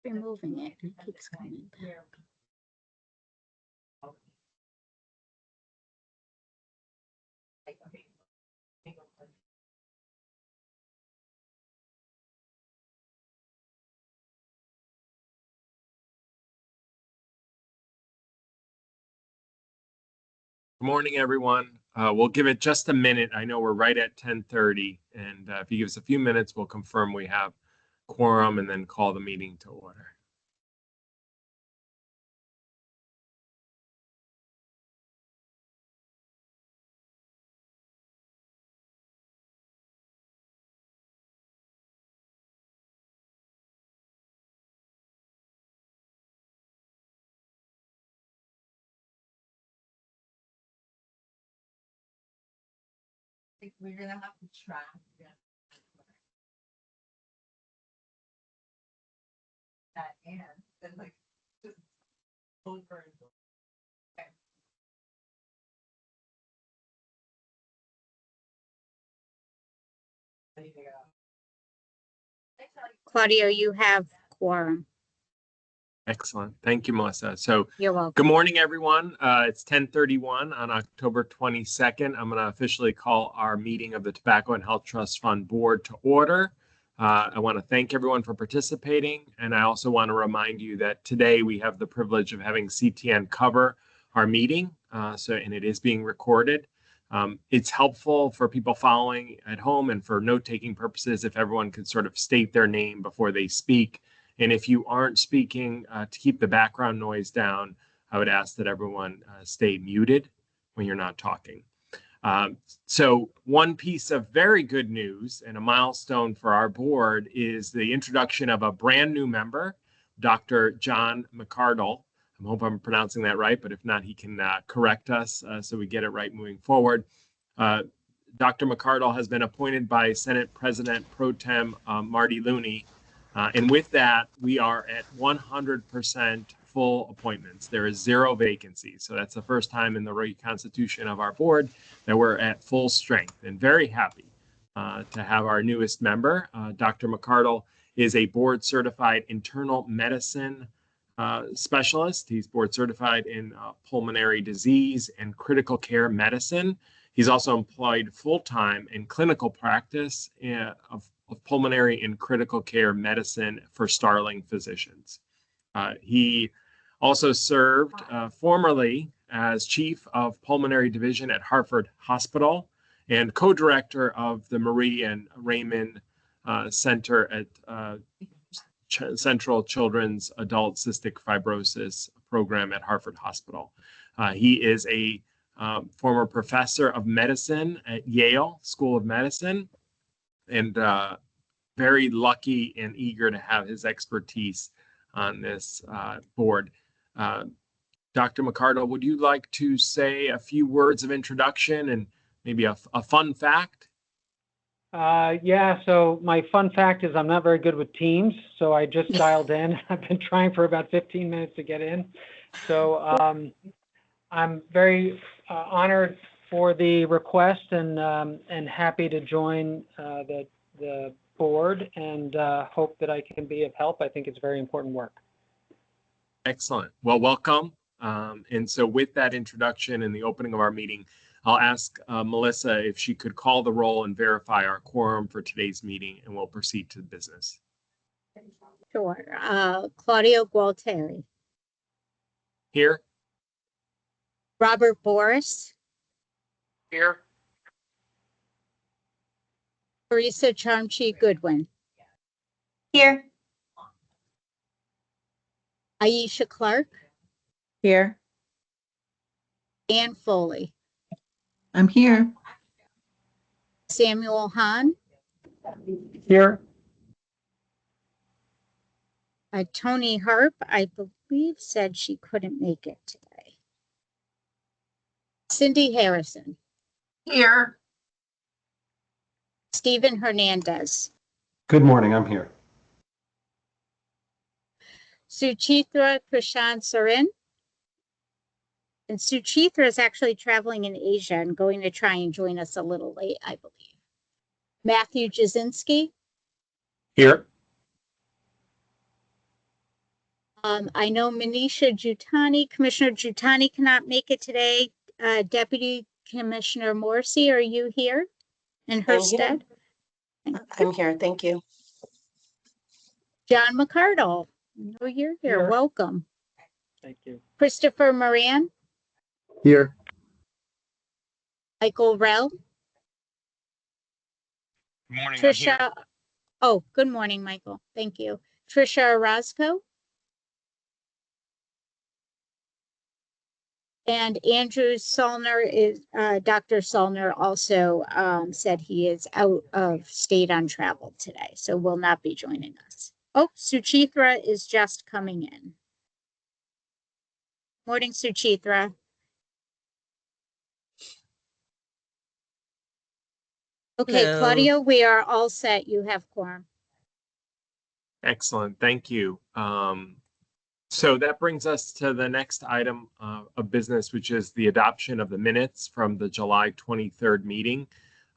removing it. It keeps coming back. Good morning, everyone. We'll give it just a minute. I know we're right at 10:30, and if you give us a few minutes, we'll confirm we have quorum and then call the meeting to order. We're gonna have to try. That and then like just over and over. Okay. There you go. Claudio, you have quorum. Excellent. Thank you, Melissa. So You're welcome. good morning, everyone. It's 10:31 on October 22nd. I'm going to officially call our meeting of the Tobacco and Health Trust Fund Board to order. I want to thank everyone for participating, and I also want to remind you that today we have the privilege of having CTN cover our meeting, and it is being recorded. It's helpful for people following at home and for note-taking purposes if everyone could sort of state their name before they speak. And if you aren't speaking, to keep the background noise down, I would ask that everyone stay muted when you're not talking. So one piece of very good news and a milestone for our board is the introduction of a brand new member, Dr. John McArdle. I hope I'm pronouncing that right, but if not, he can correct us so we get it right moving forward. Dr. McArdle has been appointed by Senate President Pro Tem Marty Looney. And with that, we are at 100% full appointments. There is 0 vacancies. So that's the first time in the reconstitution of our board that we're at full strength, and very happy to have our newest member. Dr. McArdle is a board certified internal medicine specialist. He's board certified in pulmonary disease and critical care medicine. He's also employed full-time in clinical practice of pulmonary and critical care medicine for Starling Physicians. He also served formerly as chief of pulmonary division at Hartford Hospital and co-director of the Marie and Raymond Center at Central Children's Adult Cystic Fibrosis Program at Hartford Hospital. He is a former professor of medicine at Yale School of Medicine, and very lucky and eager to have his expertise on this board. Dr. McArdle, would you like to say a few words of introduction and maybe a fun fact? Yeah, so my fun fact is I'm not very good with Teams, so I just dialed in. I've been trying for about 15 minutes to get in. So I'm very honored for the request and happy to join the board, and hope that I can be of help. I think it's very important work. Excellent. Well, welcome. And so with that introduction and the opening of our meeting, I'll ask Melissa if she could call the roll and verify our quorum for today's meeting, and we'll proceed to business. Sure. Claudio Gualteri. Here. Robert Boris. Here. Teresa Charmchi Goodwin. Here. Aisha Clark. Here. Ann Foley. I'm here. Samuel Hahn. Here. Tony Harp, I believe, said she couldn't make it today. Cindy Harrison. Here. Stephen Hernandez. Good morning, I'm here. Suchitra Prashant Sarin. And Suchitra is actually traveling in Asia and going to try and join us a little late, I believe. Matthew Jasinski. Here. I know Manisha Jutani, Commissioner Jutani cannot make it today. Deputy Commissioner Morrissey, are you here in her I'm here. stead? I'm here. Thank you. John McCardle, I know you're here. Here. Welcome. Thank you. Christopher Moran, Here. Michael Rell, Good morning. I'm here. Trisha. Oh, good morning, Michael. Thank you. Trisha Orozco. And Andrew Solner is, Dr. Solner also said he is out of state on travel today, so will not be joining us. Oh, Suchitra is just coming in. Morning, Suchitra. Okay, Hello. Claudia, we are all set. You have quorum. Excellent, thank you. So that brings us to the next item of business, which is the adoption of the minutes from the July 23rd meeting.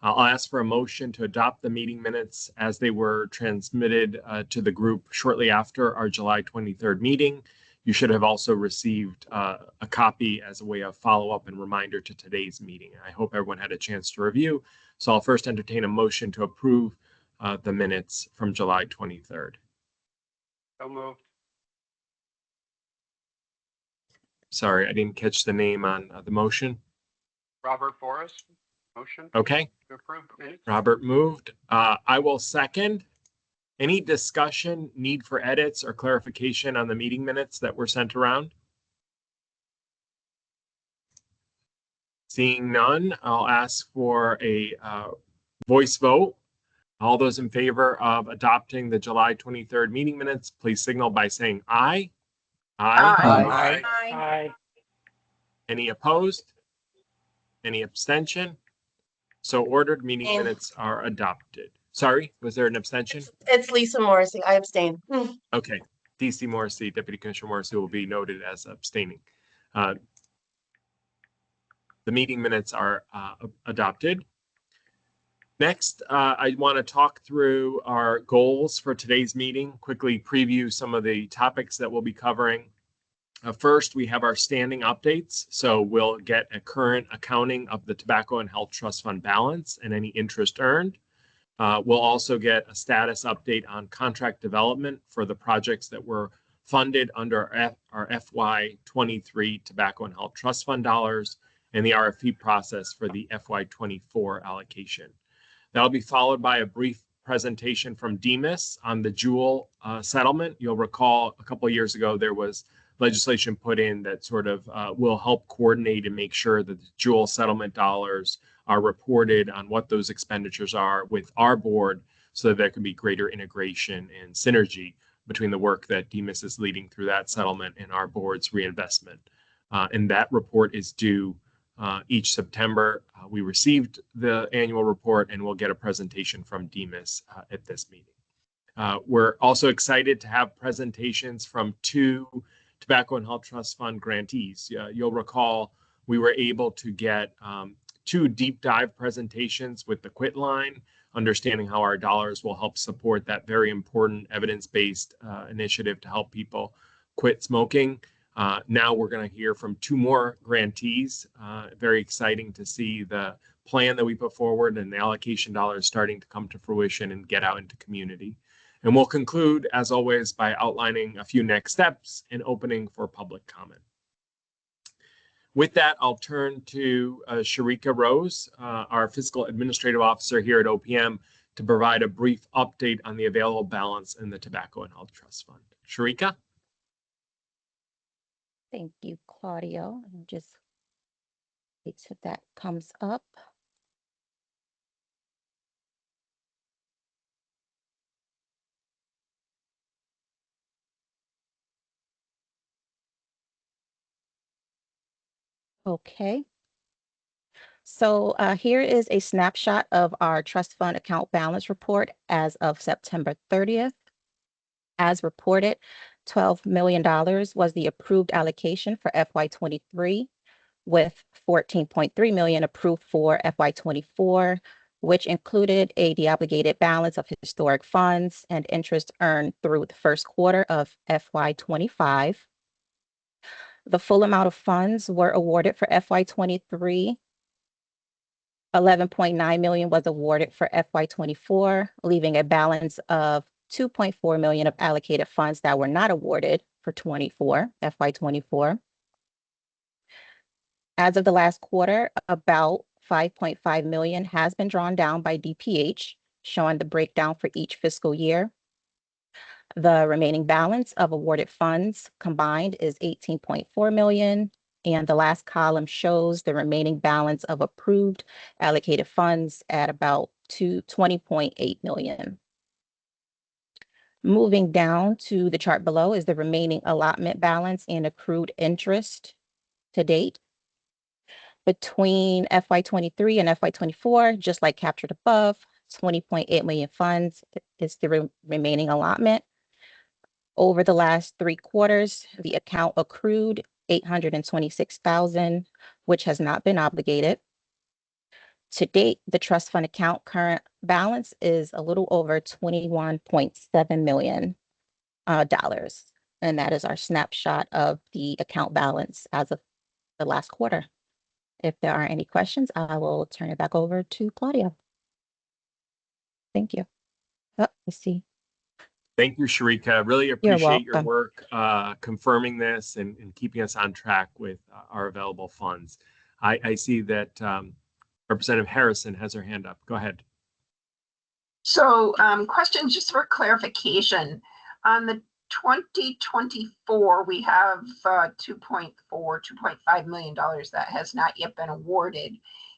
I'll ask for a motion to adopt the meeting minutes as they were transmitted to the group shortly after our July 23rd meeting. You should have also received a copy as a way of follow-up and reminder to today's meeting. I hope everyone had a chance to review. So I'll first entertain a motion to approve the minutes from July 23rd. So moved. Sorry, I didn't catch the name on the motion. Robert Forrest, motion Okay, to approve minutes. Robert moved. I will second. Any discussion, need for edits or clarification on the meeting minutes that were sent around? Seeing none, I'll ask for a voice vote. All those in favor of adopting the July 23rd meeting minutes, please signal by saying aye. Aye. Aye. Any opposed? Any abstention? So ordered, meeting Abstain. minutes are adopted. Sorry, was there an abstention? It's Lisa Morrissey. I abstain. Okay, DC Morrissey, Deputy Commissioner Morrissey will be noted as abstaining. The meeting minutes are adopted. Next, I want to talk through our goals for today's meeting, quickly preview some of the topics that we'll be covering. First, we have our standing updates. So we'll get a current accounting of the Tobacco and Health Trust Fund balance and any interest earned. We'll also get a status update on contract development for the projects that were funded under our FY23 Tobacco and Health Trust Fund dollars and the RFP process for the FY24 allocation. That'll be followed by a brief presentation from Demas on the Juul settlement. You'll recall a couple of years ago, there was legislation put in that sort of will help coordinate and make sure that the Juul settlement dollars are reported on what those expenditures are with our board so that there can be greater integration and synergy between the work that Demas is leading through that settlement and our board's reinvestment. And that report is due each September. We received the annual report and we'll get a presentation from Demas at this meeting. We're also excited to have presentations from two Tobacco and Health Trust Fund grantees. You'll recall we were able to get two deep dive presentations with the Quit line, understanding how our dollars will help support that very important evidence-based initiative to help people quit smoking. Now we're going to hear from two more grantees. Very exciting to see the plan that we put forward and the allocation dollars starting to come to fruition and get out into community. And we'll conclude, as always, by outlining a few next steps and opening for public comment. With that, I'll turn to Sharika Rose, our Fiscal Administrative Officer here at OPM, to provide a brief update on the available balance in the Tobacco and Health Trust Fund. Sharika? Thank you, Claudio. And just wait till that comes up. Okay. So here is a snapshot of our trust fund account balance report as of September 30th. As reported, $12 million was the approved allocation for FY23, with $14.3 million approved for FY24, which included a deobligated balance of historic funds and interest earned through the first quarter of FY25. The full amount of funds were awarded for FY23. 11.9 million was awarded for FY24, leaving a balance of 2.4 million of allocated funds that were not awarded for FY24. As of the last quarter, about 5.5 million has been drawn down by DPH, showing the breakdown for each fiscal year. The remaining balance of awarded funds combined is 18.4 million, and the last column shows the remaining balance of approved allocated funds at about 20.8 million. Moving down to the chart below is the remaining allotment balance and accrued interest to date. Between FY23 and FY24, just like captured above, 20.8 million funds is the remaining allotment. Over the last 3 quarters, the account accrued 826,000, which has not been obligated. To date, the trust fund account current balance is a little over $21.7 million. And that is our snapshot of the account balance as of the last quarter. If there are any questions, I will turn it back over to Claudia. Thank you. Oh, I see. Thank you, Sharika. Really appreciate your welcome. work confirming this and keeping us on track with our available funds. I see that Representative Harrison has her hand up. Go ahead. So question just for clarification. On the 2024, we have $2.5 million that has not yet been awarded.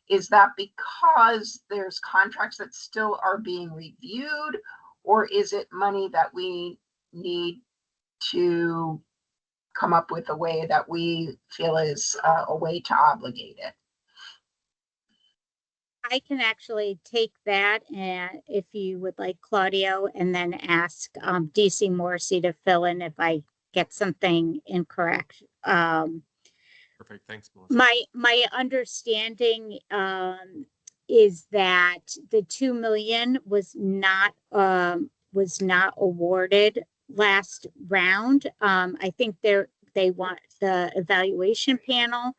Is that because there's contracts that still are being reviewed, or is it money that we need to come up with a way that we feel is a way to obligate it? I can actually take that, and if you would like, Claudio, and then ask DC Morrissey to fill in if I get something incorrect. Perfect. Thanks, Melissa. My understanding is that the 2 million was not awarded last round. I think the evaluation panel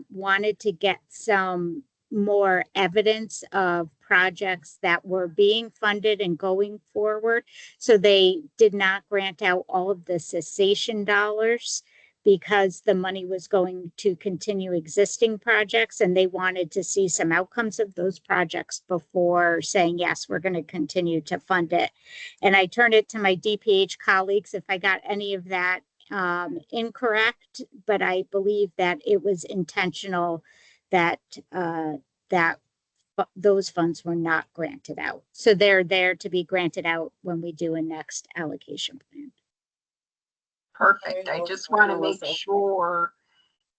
wanted to get some more evidence of projects that were being funded and going forward. So they did not grant out all of the cessation dollars because the money was going to continue existing projects, and they wanted to see some outcomes of those projects before saying, yes, we're going to continue to fund it. And I turned it to my DPH colleagues if I got any of that incorrect, but I believe that it was intentional that those funds were not granted out. So they're there to be granted out when we do a next allocation plan. Perfect. I just want to make sure,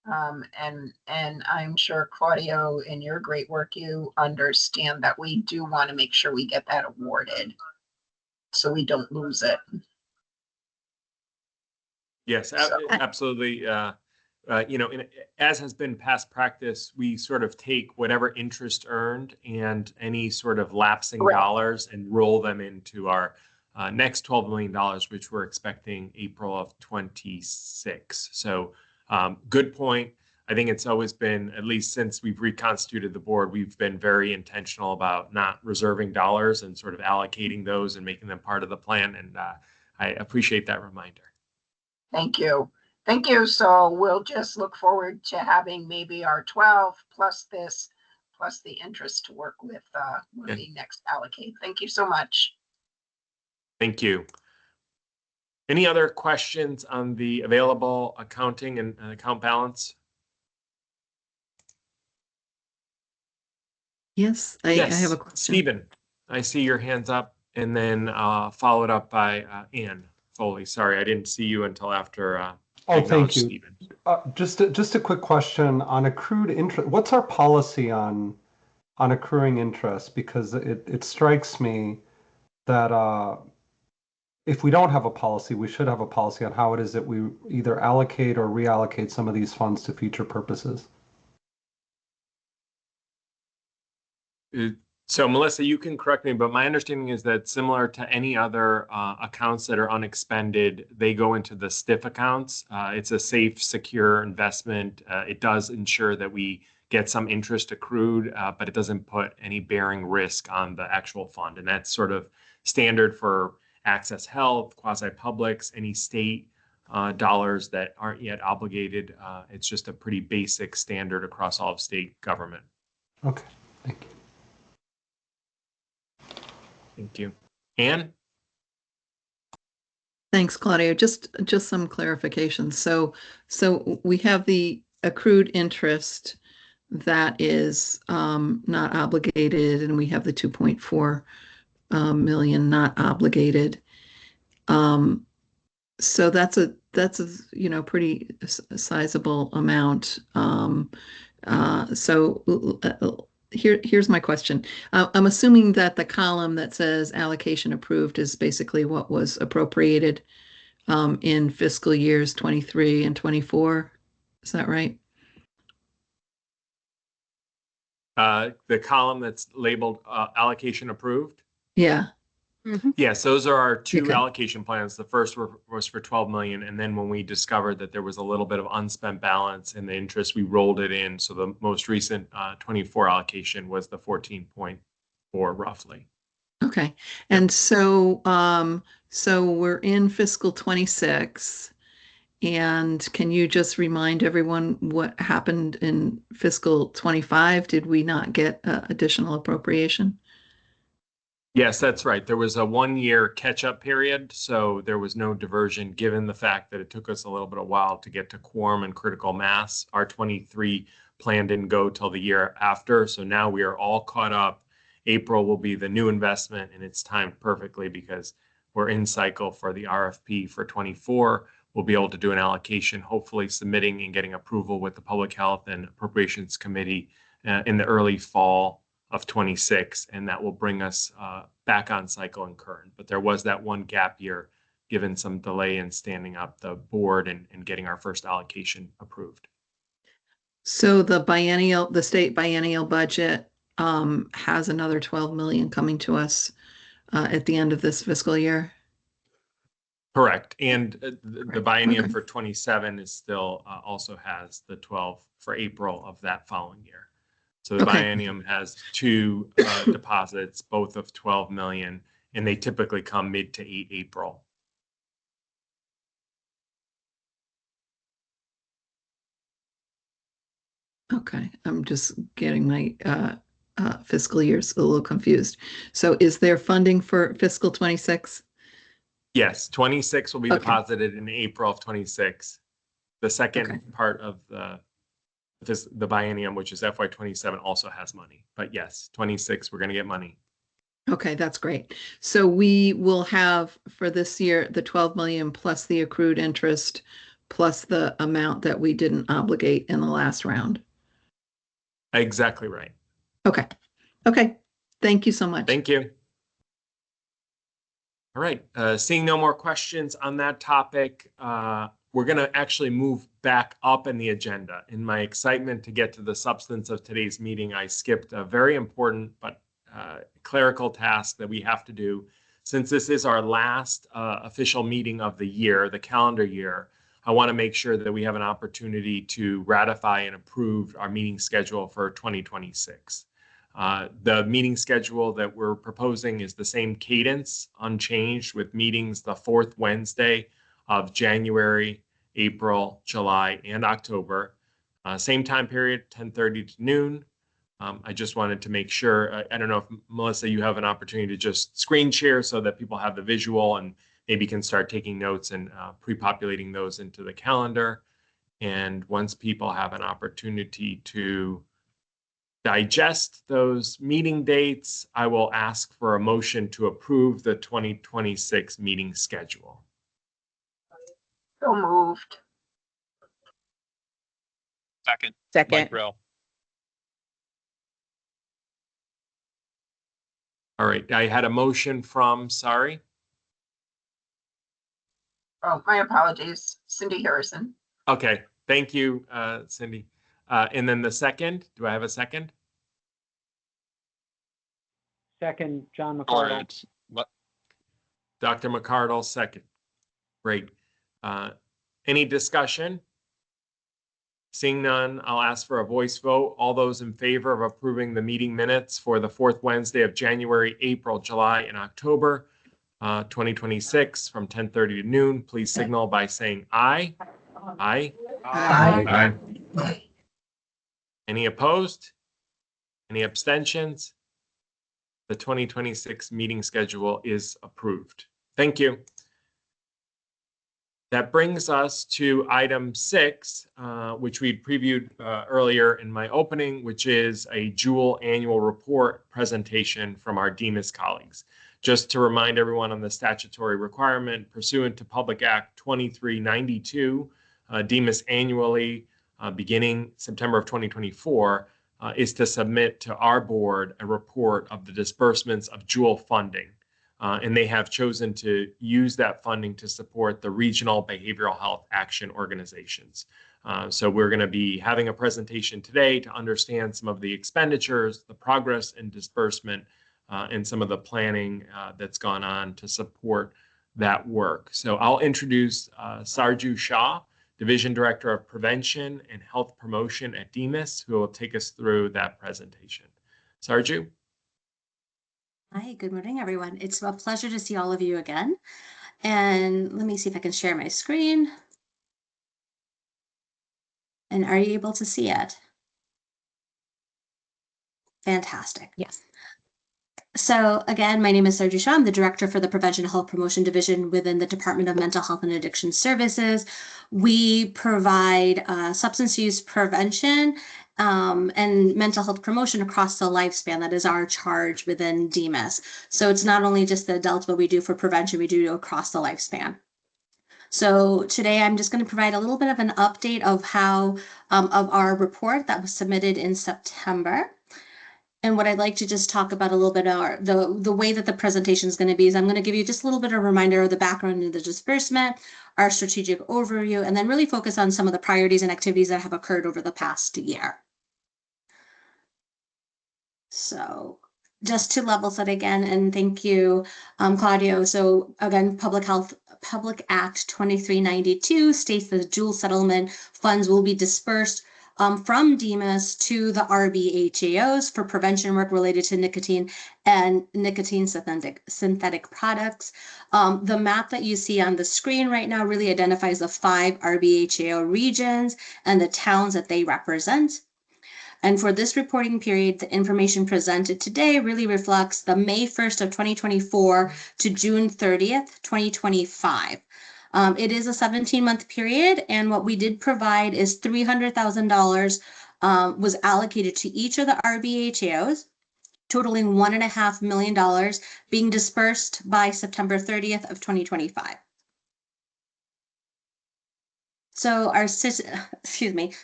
and I'm sure Claudio, in your great work, you understand that we do want to make sure we get that awarded so we don't lose it. Yes, absolutely. As has been past practice, we sort of take whatever interest earned and any sort of lapsing dollars and roll them into our next $12 million, which we're expecting April of 26. So good point. I think it's always been, at least since we've reconstituted the board, we've been very intentional about not reserving dollars and sort of allocating those and making them part of the plan. And I appreciate that reminder. Thank you. Thank you. So we'll just look forward to having maybe our 12 plus this, plus the interest to work with when we next allocate. Thank you so much. Thank you. Any other questions on the available accounting and account balance? Yes, I have a question. Stephen, I see your hands up, and then followed up by Ann Foley. Sorry, I didn't see you until after. Thank you. Stephen. Just a quick question on accrued interest. What's our policy on accruing interest? Because it strikes me that if we don't have a policy, we should have a policy on how it is that we either allocate or reallocate some of these funds to future purposes. So Melissa, you can correct me, but my understanding is that similar to any other accounts that are unexpended, they go into the STIF accounts. It's a safe, secure investment. It does ensure that we get some interest accrued, but it doesn't put any bearing risk on the actual fund. And that's sort of standard for Access Health, quasi-publics, any state dollars that aren't yet obligated. It's just a pretty basic standard across all of state government. Okay, thank you. Thank you. Anne? Thanks, Claudia. Just some clarification. So we have the accrued interest that is not obligated, and we have the 2.4 million not obligated. So that's a pretty sizable amount. Here's my question. I'm assuming that the column that says allocation approved is basically what was appropriated in fiscal years 23 and 24. Is that right? The column that's labeled allocation approved? Yeah. Yes, those are our two Okay. allocation plans. The first was for 12 million. And then when we discovered that there was a little bit of unspent balance in the interest, we rolled it in. So the most recent 24 allocation was the 14.4 roughly. Okay. And so we're in fiscal 26. And can you just remind everyone what happened in fiscal 25? Did we not get additional appropriation? Yes, that's right. There was a 1-year catch-up period, so there was no diversion given the fact that it took us a little bit of while to get to quorum and critical mass. Our 23 plan didn't go till the year after, so now we are all caught up. April will be the new investment, and it's timed perfectly because we're in cycle for the RFP for 24. We'll be able to do an allocation, hopefully submitting and getting approval with the Public Health and Appropriations Committee in the early fall of 26, and that will bring us back on cycle and current. But there was that one gap year, given some delay in standing up the board and getting our first allocation approved. So the state biennial budget has another 12 million coming to us at the end of this fiscal year. Correct. And the biennium Okay. for 27 is still also has the 12 for April of that following year. So the Okay. biennium has two deposits, both of 12 million, and they typically come mid to April. Okay, I'm just getting my fiscal years a little confused. So is there funding for fiscal 26? Yes, 26 will be Okay. deposited in April of 26. The second Okay. part of the biennium, which is FY 27, also has money. But yes, 26, we're going to get money. Okay, that's great. So we will have for this year, the 12 million plus the accrued interest, plus the amount that we didn't obligate in the last round. Exactly right. Okay. Okay. Thank you so much. Thank you. All right, seeing no more questions on that topic, we're going to actually move back up in the agenda. In my excitement to get to the substance of today's meeting, I skipped a very important but clerical task that we have to do. Since this is our last official meeting of the year, the calendar year, I want to make sure that we have an opportunity to ratify and approve our meeting schedule for 2026. The meeting schedule that we're proposing is the same cadence, unchanged, with meetings the fourth Wednesday of January, April, July, and October. Same time period, 10:30 to noon. I just wanted to make sure, I don't know if Melissa, you have an opportunity to just screen share so that people have the visual and maybe can start taking notes and pre-populating those into the calendar. And once people have an opportunity to digest those meeting dates, I will ask for a motion to approve the 2026 meeting schedule. So moved. Second. Second. Mike Brill. All right, I had a motion from, sorry. Oh, my apologies. Cindy Harrison. Okay, thank you, Cindy. And then the second, do I have a second? Second, John All McCardle. right. Dr. McCardle, second. Great. Any discussion? Seeing none, I'll ask for a voice vote. All those in favor of approving the meeting minutes for the fourth Wednesday of January, April, July, and October 2026 from 10:30 to noon, please signal by saying aye. Aye. Aye. Any opposed? Any abstentions? The 2026 meeting schedule is approved. Thank you. That brings us to item 6, which we previewed earlier in my opening, which is a Jewel annual report presentation from our Demas colleagues. Just to remind everyone on the statutory requirement pursuant to Public Act 2392, Demas annually, beginning September of 2024, is to submit to our board a report of the disbursements of Jewel funding. And they have chosen to use that funding to support the regional behavioral health action organizations. So we're going to be having a presentation today to understand some of the expenditures, the progress and disbursement, and some of the planning that's gone on to support that work. So I'll introduce Sarju Shah, Division Director of Prevention and Health Promotion at Demas, who will take us through that presentation. Sarju? Hi, good morning, everyone. It's a pleasure to see all of you again. And let me see if I can share my screen. And are you able to see it? Fantastic. Yes. So again, my name is Sarju Shah. I'm the Director for the Prevention Health Promotion Division within the Department of Mental Health and Addiction Services. We provide substance use prevention and mental health promotion across the lifespan. That is our charge within Demas. So it's not only just the adults, but we do for prevention, we do across the lifespan. So today I'm just going to provide a little bit of an update of how of our report that was submitted in September. And what I'd like to just talk about a little bit are the way that the presentation is going to be is I'm going to give you just a little bit of a reminder of the background of the disbursement, our strategic overview, and then really focus on some of the priorities and activities that have occurred over the past year. So just to level set again, and thank you, Claudio. So again, Public Act 2392 states that the Jewel settlement funds will be dispersed from Demas to the RBHAOs for prevention work related to nicotine and nicotine synthetic products. The map that you see on the screen right now really identifies the 5 RBHAO regions and the towns that they represent. And for this reporting period, the information presented today really reflects the May 1st of 2024 to June 30th, 2025. It is a 17-month period, and what we did provide is $300,000 was allocated to each of the RBHAOs, totaling $1.5 million being dispersed by September 30th of 2025. So our statewide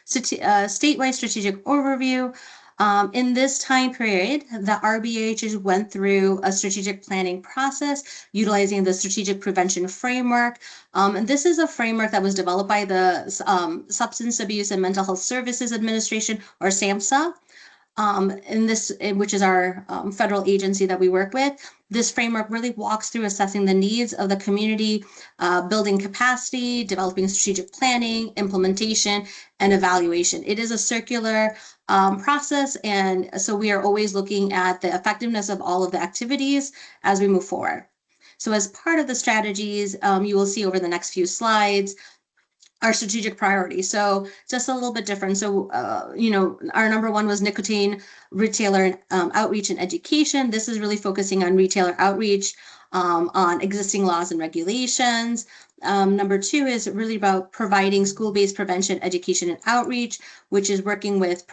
strategic overview. In this time period, the RBHs went through a strategic planning process utilizing the strategic prevention framework. And this is a framework that was developed by the Substance Abuse and Mental Health Services Administration, or SAMHSA. Which is our federal agency that we work with. This framework really walks through assessing the needs of the community, building capacity, developing strategic planning, implementation, and evaluation. It is a circular process, and so we are always looking at the effectiveness of all of the activities as we move forward. So as part of the strategies, you will see over the next few slides, our strategic priorities. So just a little bit different. So, our number 1 was nicotine retailer outreach and education. This is really focusing on retailer outreach, on existing laws and regulations. Number 2 is really about providing school-based prevention, education, and outreach, which is working with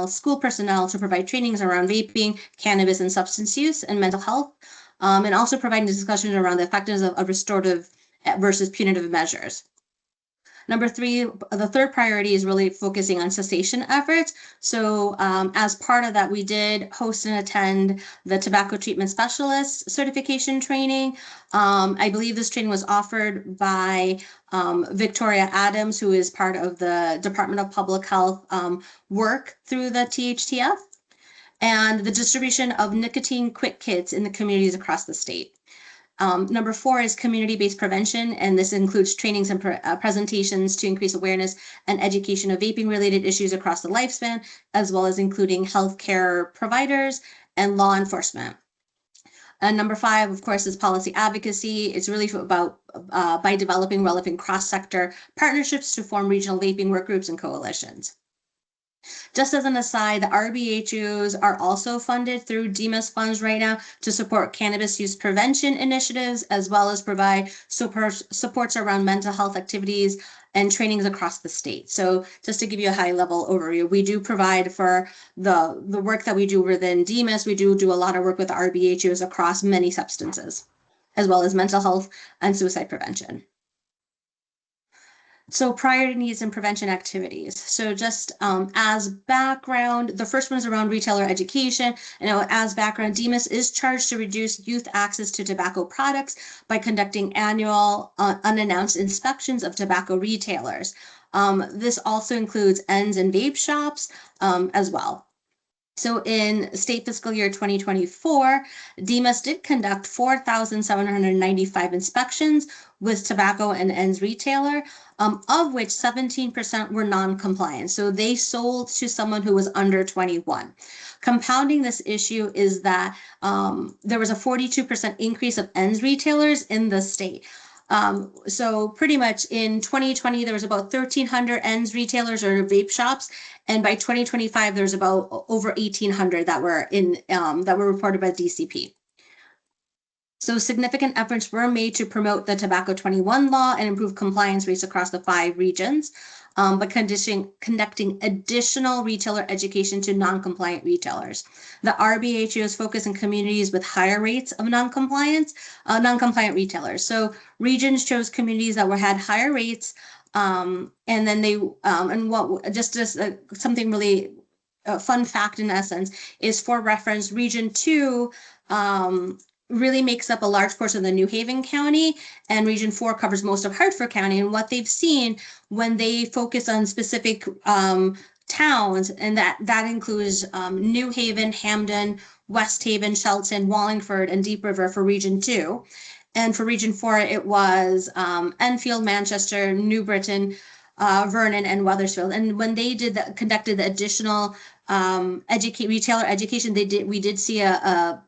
school personnel to provide trainings around vaping, cannabis, and substance use and mental health, and also providing discussion around the effectiveness of restorative versus punitive measures. Number 3, the third priority is really focusing on cessation efforts. So as part of that, we did host and attend the Tobacco Treatment Specialist certification training. I believe this training was offered by Victoria Adams, who is part of the Department of Public Health work through the THTF. and the distribution of nicotine quit kits in the communities across the state. Number 4 is community-based prevention, and this includes trainings and presentations to increase awareness and education of vaping-related issues across the lifespan, as well as including healthcare providers and law enforcement. And number 5, of course, is policy advocacy. It's really about by developing relevant cross-sector partnerships to form regional vaping work groups and coalitions. Just as an aside, the RBHOs are also funded through DEMAS funds right now to support cannabis use prevention initiatives, as well as provide supports around mental health activities and trainings across the state. So just to give you a high level overview, we do provide for the work that we do within DEMAS. We do a lot of work with the RBHOs across many substances, as well as mental health and suicide prevention. So priority needs and prevention activities. So just as background, the first one is around retailer education. As background, DEMAS is charged to reduce youth access to tobacco products by conducting annual unannounced inspections of tobacco retailers. This also includes ends and vape shops as well. So in state fiscal year 2024, DEMAS did conduct 4,795 inspections with tobacco and ends retailer, of which 17% were non-compliant. So they sold to someone who was under 21. Compounding this issue is that there was a 42% increase of ends retailers in the state. So pretty much in 2020, there was about 1,300 ends retailers or vape shops. And by 2025, there's about over 1,800 that were that were reported by DCP. So significant efforts were made to promote the Tobacco 21 law and improve compliance rates across the 5 regions, by conducting additional retailer education to non-compliant retailers. The RBHOs focus in communities with higher rates of non-compliant retailers. So regions chose communities that had higher rates, and then they something really fun fact in essence is, for reference, Region 2 really makes up a large portion of the New Haven County, and Region 4 covers most of Hartford County. And what they've seen when they focus on specific towns, and that includes New Haven, Hamden, West Haven, Shelton, Wallingford, and Deep River for Region 2. And for Region 4, it was Enfield, Manchester, New Britain, Vernon, and Wethersfield. And when they conducted the additional retailer education, we did see a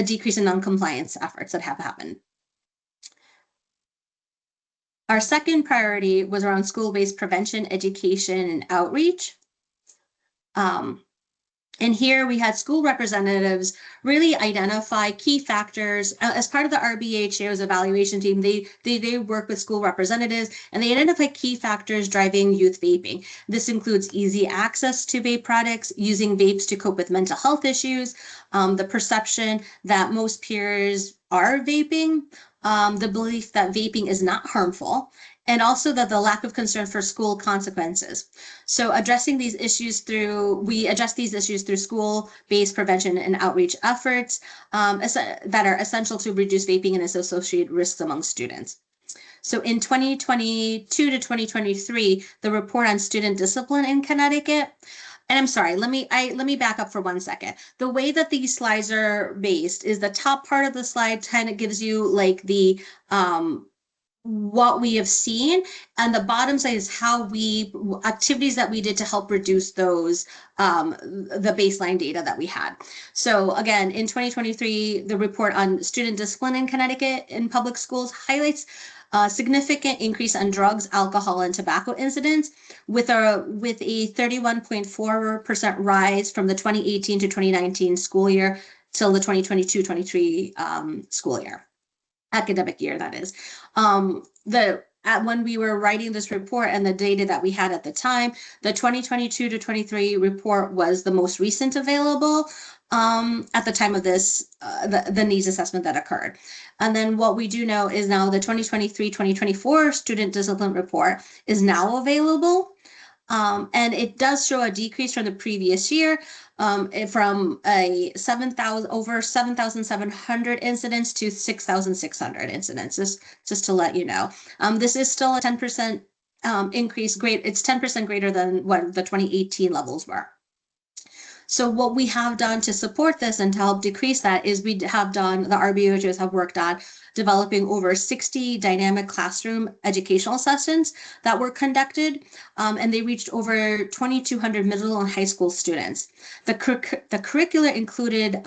decrease in non-compliance efforts that have happened. Our second priority was around school-based prevention, education, and outreach. And here we had school representatives really identify key factors. As part of the RBHO's evaluation team, they work with school representatives, and they identify key factors driving youth vaping. This includes easy access to vape products, using vapes to cope with mental health issues, the perception that most peers are vaping, the belief that vaping is not harmful, and also that the lack of concern for school consequences. So addressing these issues we address these issues through school-based prevention and outreach efforts that are essential to reduce vaping and its associated risks among students. So in 2022 to 2023, the report on student discipline in Connecticut, and I'm sorry, let me back up for 1 second. The way that these slides are based is the top part of the slide kind of gives you like the what we have seen, and the bottom side is activities that we did to help reduce those, the baseline data that we had. So again, in 2023, the report on student discipline in Connecticut in public schools highlights a significant increase on drugs, alcohol, and tobacco incidents, with a 31.4% rise from the 2018 to 2019 school year till the 2022-23 school year. Academic year, that is. When we were writing this report and the data that we had at the time, the 2022 to 23 report was the most recent available at the time of this, the needs assessment that occurred. And then what we do know is now the 2023-2024 student discipline report is now available. And it does show a decrease from the previous year, from over 7,700 incidents to 6,600 incidents, just to let you know. This is still a 10% increase. It's 10% greater than what the 2018 levels were. So what we have done to support this and to help decrease that is the RBHOs have worked on developing over 60 dynamic classroom educational sessions that were conducted, and they reached over 2,200 middle and high school students. The curricula included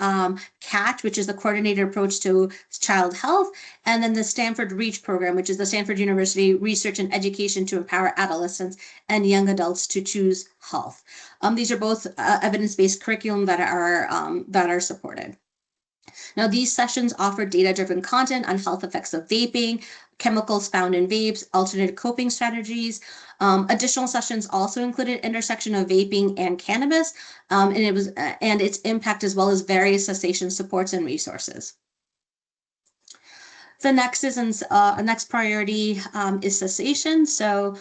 CATCH, which is the Coordinated Approach to Child Health, and then the Stanford REACH program, which is the Stanford University Research and Education to Empower Adolescents and Young Adults to Choose Health. These are both evidence-based curriculum that are supported. Now, these sessions offer data-driven content on health effects of vaping, chemicals found in vapes, alternative coping strategies. Additional sessions also included intersection of vaping and cannabis, and its impact, as well as various cessation supports and resources. The next priority is cessation. So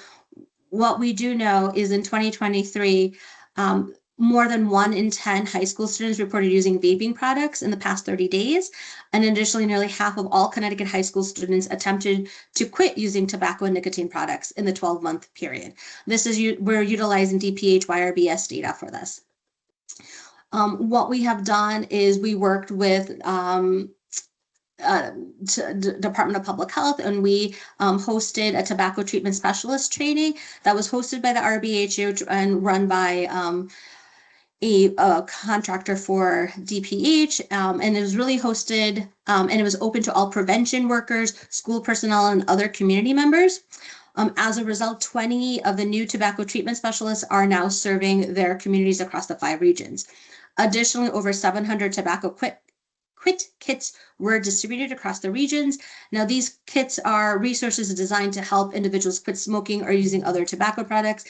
what we do know is in 2023, more than 1 in 10 high school students reported using vaping products in the past 30 days. And additionally, nearly half of all Connecticut high school students attempted to quit using tobacco and nicotine products in the 12-month period. We're utilizing DPH-YRBS data for this. What we have done is we worked with Department of Public Health, and we hosted a tobacco treatment specialist training that was hosted by the RBHO and run by a contractor for DPH, and it was really hosted and it was open to all prevention workers, school personnel, and other community members. As a result, 20 of the new tobacco treatment specialists are now serving their communities across the 5 regions. Additionally, over 700 tobacco quit kits were distributed across the regions. Now, these kits are resources designed to help individuals quit smoking or using other tobacco products.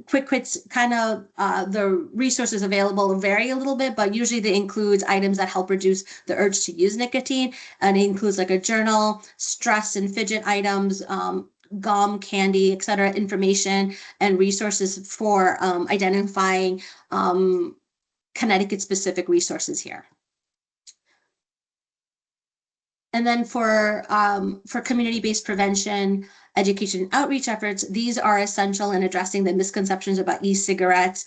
Quick quits, the resources available vary a little bit, but usually they include items that help reduce the urge to use nicotine. And it includes like a journal, stress and fidget items, gum, candy, etc., information and resources for identifying Connecticut specific resources here. And then for community-based prevention, education, and outreach efforts, these are essential in addressing the misconceptions about e-cigarettes.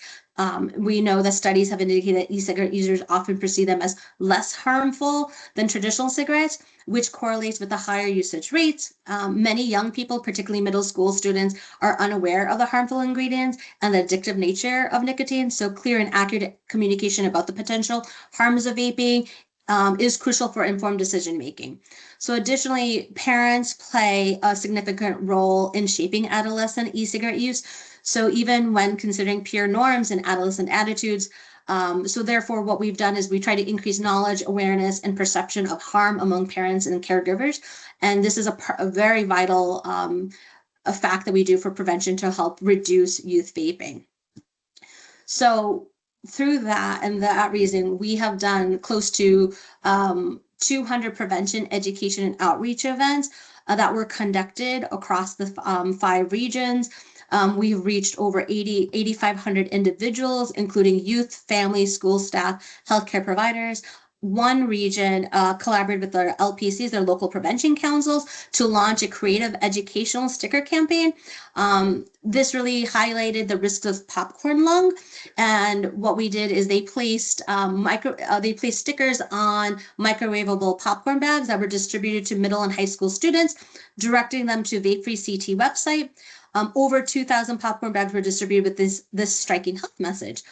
We know that studies have indicated that e-cigarette users often perceive them as less harmful than traditional cigarettes, which correlates with the higher usage rates. Many young people, particularly middle school students, are unaware of the harmful ingredients and the addictive nature of nicotine. So clear and accurate communication about the potential harms of vaping is crucial for informed decision making. So additionally, parents play a significant role in shaping adolescent e-cigarette use. So even when considering peer norms and adolescent attitudes, so therefore what we've done is we try to increase knowledge, awareness, and perception of harm among parents and caregivers. And this is a very vital a fact that we do for prevention to help reduce youth vaping. So through that and that reason, we have done close to 200 prevention, education, and outreach events that were conducted across the 5 regions. We've reached over 8,500 individuals, including youth, families, school staff, healthcare providers. One region collaborated with their LPCs, their local prevention councils, to launch a creative educational sticker campaign. This really highlighted the risks of popcorn lung, and what we did is they placed stickers on microwavable popcorn bags that were distributed to middle and high school students, directing them to Vape Free CT website. Over 2,000 popcorn bags were distributed with this striking health message.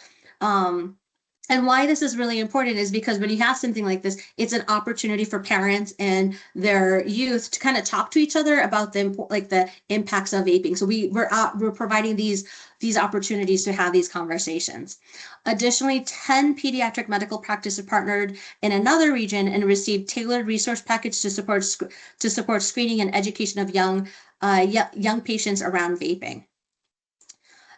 And why this is really important is because when you have something like this, it's an opportunity for parents and their youth to kind of talk to each other about the impacts of vaping. So we're providing these opportunities to have these conversations. Additionally, 10 pediatric medical practices partnered in another region and received tailored resource package to support screening and education of young patients around vaping.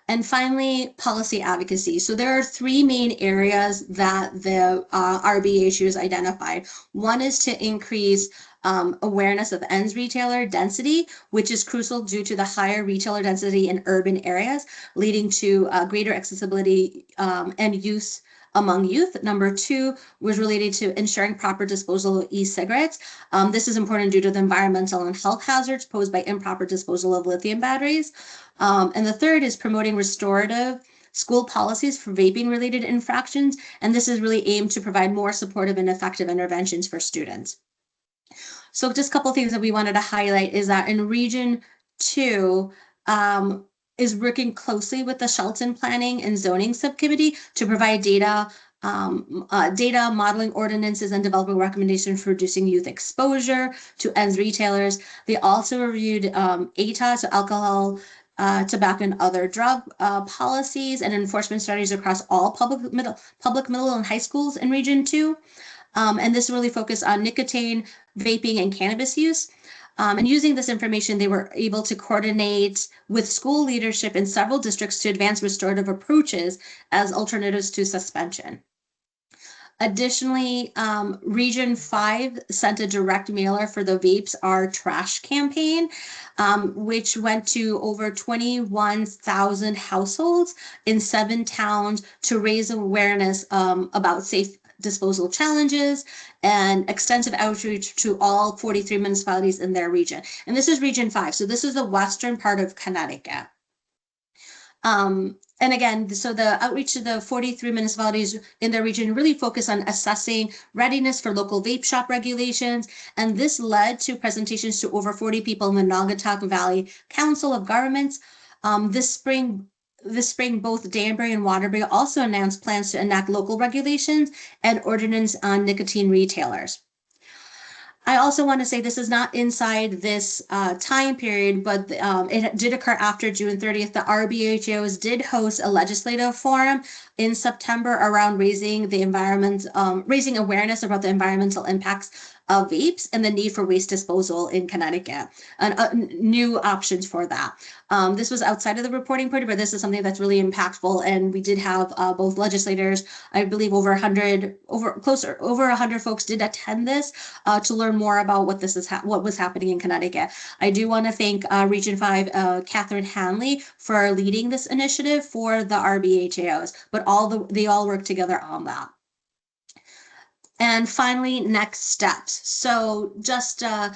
And finally, policy advocacy. So there are 3 main areas that the RBHU has identified. One is to increase awareness of ENDS retailer density, which is crucial due to the higher retailer density in urban areas, leading to greater accessibility and use among youth. Number 2 was related to ensuring proper disposal of e-cigarettes. This is important due to the environmental and health hazards posed by improper disposal of lithium batteries. And the third is promoting restorative school policies for vaping related infractions. And this is really aimed to provide more supportive and effective interventions for students. So just a couple of things that we wanted to highlight is that in Region 2, is working closely with the Shelton Planning and Zoning Subcommittee to provide data, modeling ordinances, and developing recommendations for reducing youth exposure to ends retailers. They also reviewed ATA, so alcohol, tobacco, and other drug policies and enforcement strategies across all public, middle, and high schools in Region 2. And this really focused on nicotine, vaping, and cannabis use. And using this information, they were able to coordinate with school leadership in several districts to advance restorative approaches as alternatives to suspension. Additionally, Region 5 sent a direct mailer for the Vapes Are Trash campaign, which went to over 21,000 households in 7 towns to raise awareness about safe disposal challenges and extensive outreach to all 43 municipalities in their region. And this is Region 5. So this is the western part of Connecticut. And again, so the outreach to the 43 municipalities in their region really focused on assessing readiness for local vape shop regulations. And this led to presentations to over 40 people in the Naugatuck Valley Council of Governments. This spring, both Danbury and Waterbury also announced plans to enact local regulations and ordinance on nicotine retailers. I also want to say this is not inside this time period, but it did occur after June 30th. The RBHOs did host a legislative forum in September around raising awareness about the environmental impacts of vapes and the need for waste disposal in Connecticut and new options for that. This was outside of the reporting period, but this is something that's really impactful. And we did have both legislators, I believe over 100 folks did attend this to learn more about what what was happening in Connecticut. I do want to thank Region 5, Catherine Hanley, for leading this initiative for the RBHAOs, but they all work together on that. And finally, next steps. So just a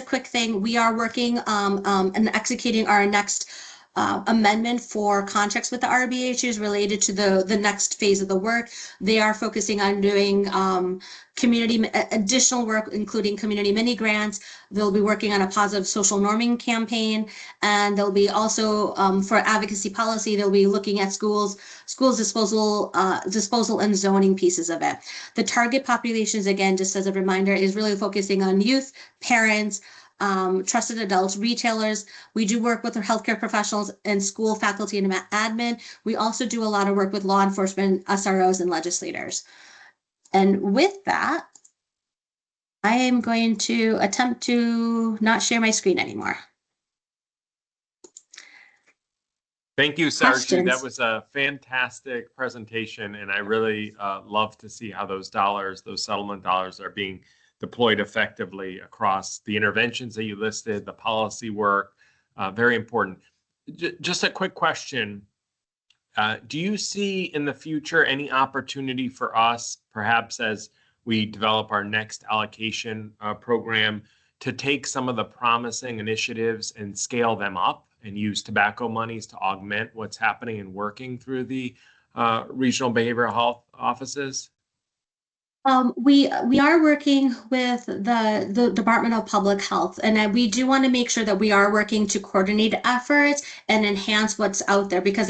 quick thing. We are working and executing our next amendment for contracts with the RBHs related to the next phase of the work. They are focusing on doing additional work, including community mini grants. They'll be working on a positive social norming campaign, and they'll be also for advocacy policy. They'll be looking at schools disposal and zoning pieces of it. The target populations, again, just as a reminder, is really focusing on youth, parents, trusted adults, retailers. We do work with our healthcare professionals and school faculty and admin. We also do a lot of work with law enforcement, SROs, and legislators. And with that, I am going to attempt to not share my screen anymore. Thank you, Sarju. Questions? That was a fantastic presentation, and I really love to see how those settlement dollars are being deployed effectively across the interventions that you listed, the policy work, very important. Just a quick question. Do you see in the future any opportunity for us, perhaps as we develop our next allocation program, to take some of the promising initiatives and scale them up and use tobacco monies to augment what's happening and working through the regional behavioral health offices? We are working with the Department of Public Health, and we do want to make sure that we are working to coordinate efforts and enhance what's out there, because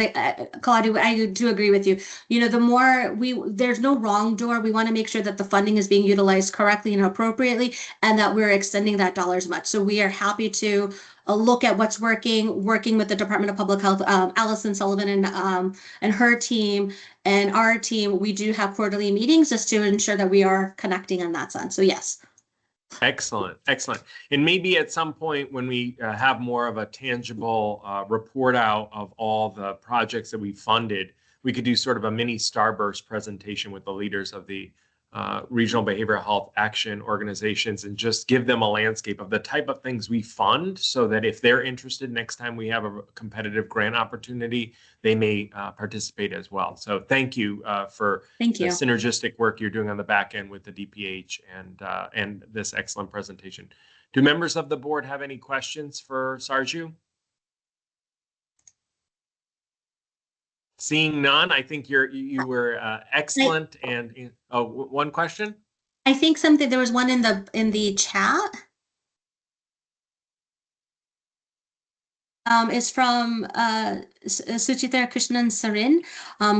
Claudia, I do agree with you. You know, the more there's no wrong door. We want to make sure that the funding is being utilized correctly and appropriately, and that we're extending that dollar as much. So we are happy to look at what's working with the Department of Public Health, Allison Sullivan and her team and our team. We do have quarterly meetings just to ensure that we are connecting on that sense. So yes. Excellent, excellent. And maybe at some point when we have more of a tangible report out of all the projects that we funded, we could do sort of a mini Starburst presentation with the leaders of the regional behavioral health action organizations and just give them a landscape of the type of things we fund, so that if they're interested next time we have a competitive grant opportunity, they may participate as well. So thank you for the synergistic work you're doing on the back end with the DPH and this excellent presentation. Do members of the board have any questions for Sarju? Seeing none, I think you were excellent. And one question. I think there was one in the chat. Is from Suchitra Krishnan Sarin.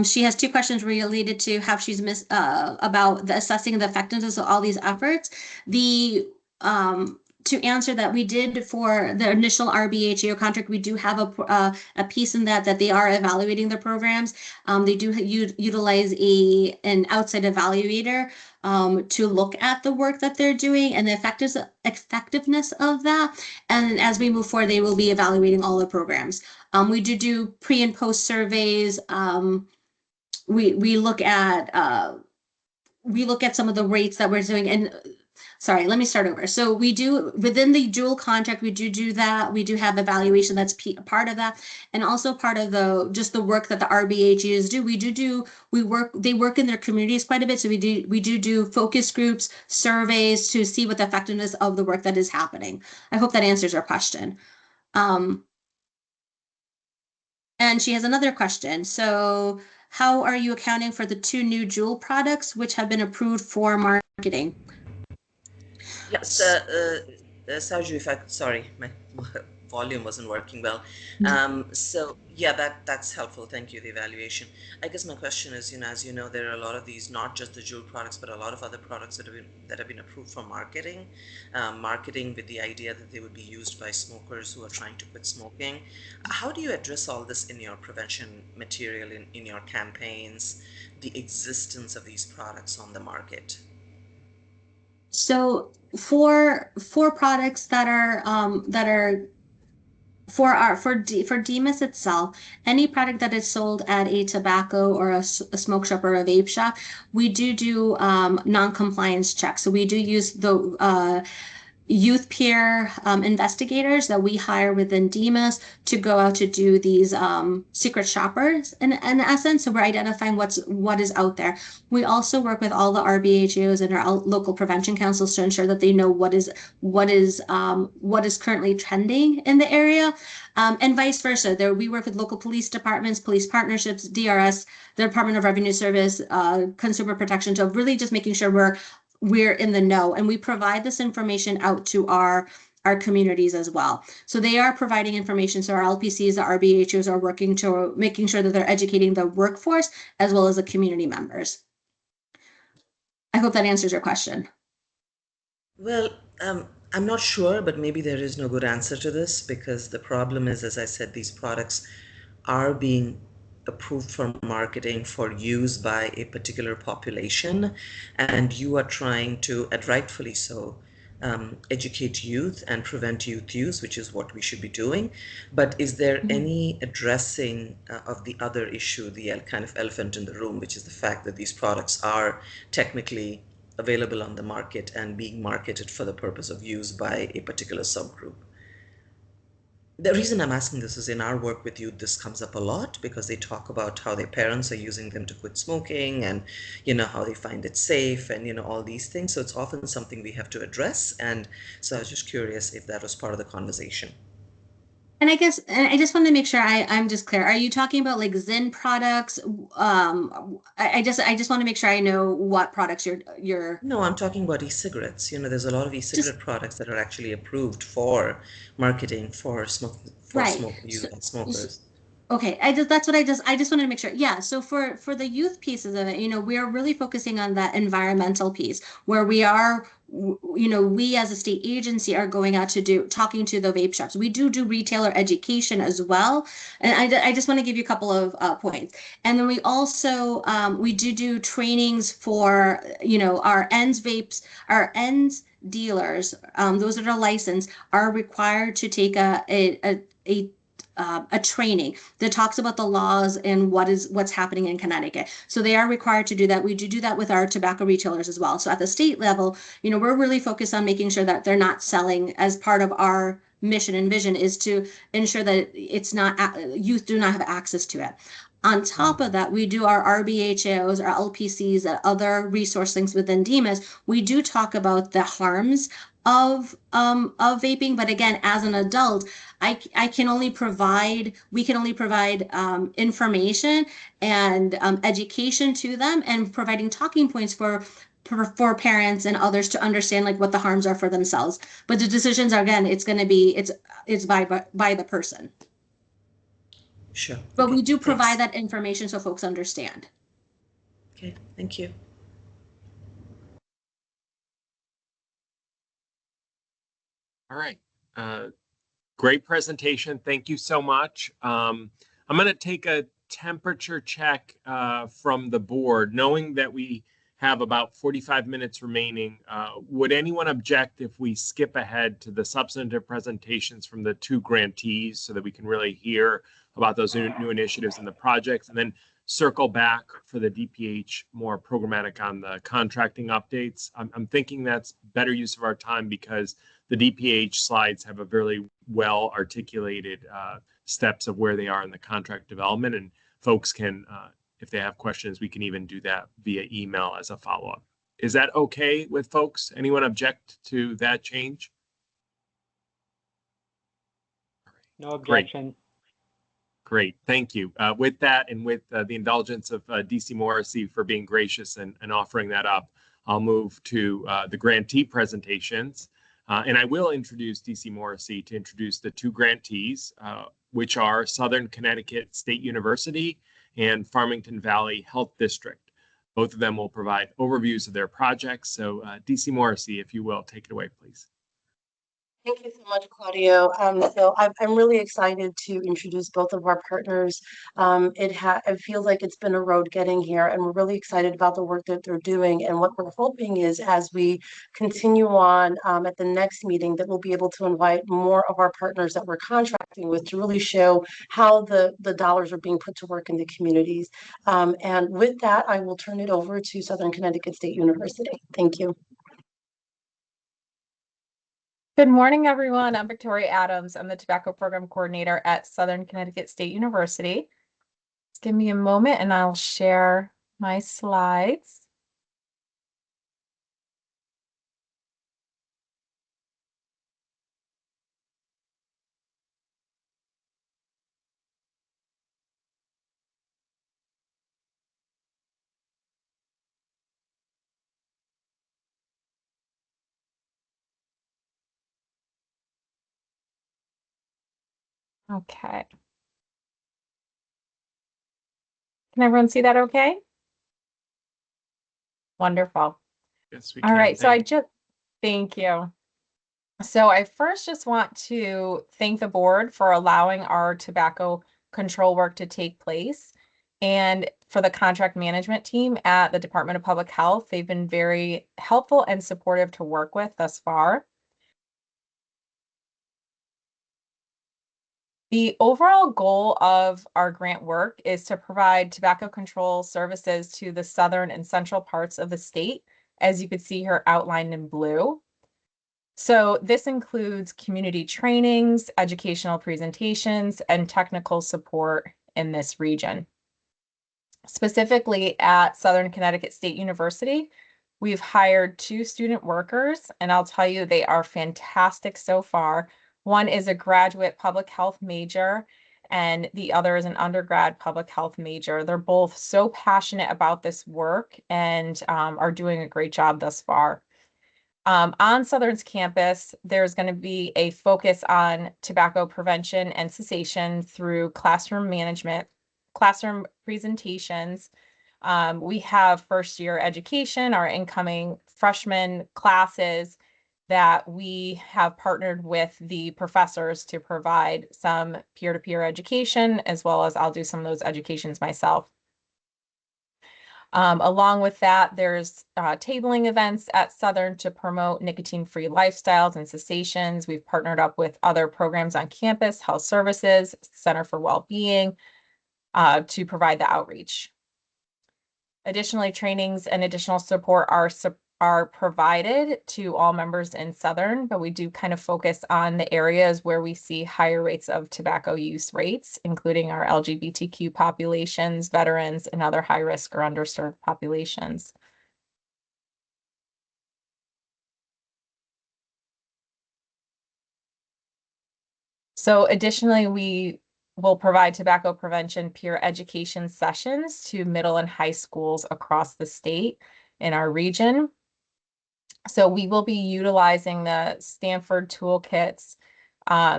She has two questions related to how she's about the assessing the effectiveness of all these efforts. To answer that, we did for the initial RBHO contract, we do have a piece in that they are evaluating the programs. They do utilize an outside evaluator to look at the work that they're doing and the effectiveness of that. And as we move forward, they will be evaluating all the programs. We do pre and post surveys. We look at some of the rates that we're doing. And sorry, let me start over. So we do, within the dual contract, we do that. We do have evaluation that's part of that. And also part of the work that the RBHUs do. They work in their communities quite a bit. So we do focus groups, surveys to see what the effectiveness of the work that is happening. I hope that answers your question. And she has another question. So how are you accounting for the 2 new Joule products which have been approved for marketing? Yes, Sarju, if I could, sorry, my volume wasn't working well. So yeah, that's helpful. Thank you, the evaluation. I guess my question is, as you know, there are a lot of these, not just the Joule products, but a lot of other products that have been approved for marketing, with the idea that they would be used by smokers who are trying to quit smoking. How do you address all this in your prevention material, in your campaigns, the existence of these products on the market? So for products that are for Demas itself, any product that is sold at a tobacco or a smoke shop or a vape shop, we do non-compliance checks. So we do use the youth peer investigators that we hire within Demas to go out to do these secret shoppers in essence. So we're identifying what is out there. We also work with all the RBHOs and our local prevention councils to ensure that they know what is currently trending in the area, and vice versa. We work with local police departments, police partnerships, DRS, the Department of Revenue Service, Consumer Protection, so really just making sure we're in the know, and we provide this information out to our communities as well. So they are providing information. So our LPCs, the RBHOs are working to making sure that they're educating the workforce as well as the community members. I hope that answers your question. Well, I'm not sure, but maybe there is no good answer to this, because the problem is, as I said, these products are being approved for marketing for use by a particular population, and you are trying to, and rightfully so, educate youth and prevent youth use, which is what we should be doing. But is there any addressing of the other issue, the kind of elephant in the room, which is the fact that these products are technically available on the market and being marketed for the purpose of use by a particular subgroup? The reason I'm asking this is, in our work with youth, this comes up a lot, because they talk about how their parents are using them to quit smoking, and how they find it safe, and all these things. So it's often something we have to address. And so I was just curious if that was part of the conversation. And I just want to make sure I'm just clear. Are you talking about like Zyn products? I just want to make sure I know what products you're. No, I'm talking about e-cigarettes. There's a lot of e-cigarette products that are actually approved for marketing for smokers. Okay, I just wanted to make sure. Yeah, so for the youth pieces of it, we are really focusing on that environmental piece, where we are, we as a state agency are going out to talking to the vape shops. We do retailer education as well. And I just want to give you a couple of points. And then we also, we do trainings for, our ends vapes, our ends dealers, those that are licensed, are required to take a training that talks about the laws and what's happening in Connecticut. So they are required to do that. We do that with our tobacco retailers as well. So at the state level, we're really focused on making sure that they're not selling. As part of our mission and vision is to ensure that youth do not have access to it. On top of that, we do our RBHOs, our LPCs, and other resource links within Demas. We do talk about the harms of vaping. But again, as an adult, I can only provide, we can only provide information and education to them, and providing talking points for parents and others to understand like what the harms are for themselves. But the decisions are, again, it's going to be, it's by the person. Sure. But Okay, we do provide thanks. that information so folks understand. Okay, thank you. All right. Great presentation. Thank you so much. I'm going to take a temperature check from the board, knowing that we have about 45 minutes remaining. Would anyone object if we skip ahead to the substantive presentations from the two grantees so that we can really hear about those new initiatives and the projects, and then circle back for the DPH more programmatic on the contracting updates? I'm thinking that's better use of our time because the DPH slides have a very well articulated steps of where they are in the contract development, and folks can, if they have questions, we can even do that via email as a follow-up. Is that okay with folks? Anyone object to that change? No objection. Great, thank you. With that, and with the indulgence of DC Morrissey for being gracious and offering that up, I'll move to the grantee presentations. And I will introduce DC Morrissey to introduce the two grantees, which are Southern Connecticut State University and Farmington Valley Health District. Both of them will provide overviews of their projects. So DC Morrissey, if you will, take it away, please. Thank you so much, Claudio. So I'm really excited to introduce both of our partners. It feels like it's been a road getting here, and we're really excited about the work that they're doing. And what we're hoping is, as we continue on at the next meeting, that we'll be able to invite more of our partners that we're contracting with to really show how the dollars are being put to work in the communities. And with that, I will turn it over to Southern Connecticut State University. Thank you. Good morning, everyone. I'm Victoria Adams. I'm the Tobacco Program Coordinator at Southern Connecticut State University. Just give me a moment and I'll share my slides. Okay. Can everyone see that okay? Wonderful. Yes, we All can. right, so thank you. So I first just want to thank the board for allowing our tobacco control work to take place, and for the contract management team at the Department of Public Health. They've been very helpful and supportive to work with thus far. The overall goal of our grant work is to provide tobacco control services to the southern and central parts of the state, as you can see here outlined in blue. So this includes community trainings, educational presentations, and technical support in this region. Specifically at Southern Connecticut State University, we've hired 2 student workers, and I'll tell you, they are fantastic so far. One is a graduate public health major, and the other is an undergrad public health major. They're both so passionate about this work and are doing a great job thus far. On Southern's campus, there's going to be a focus on tobacco prevention and cessation through classroom management, classroom presentations. We have first year education, our incoming freshman classes that we have partnered with the professors to provide some peer-to-peer education, as well as I'll do some of those educations myself. Along with that, there's tabling events at Southern to promote nicotine-free lifestyles and cessations. We've partnered up with other programs on campus, Health Services, Center for Wellbeing, to provide the outreach. Additionally, trainings and additional support are provided to all members in Southern, but we do kind of focus on the areas where we see higher rates of tobacco use rates, including our LGBTQ populations, veterans, and other high risk or underserved populations. So additionally, we will provide tobacco prevention peer education sessions to middle and high schools across the state in our region. So we will be utilizing the Stanford Toolkits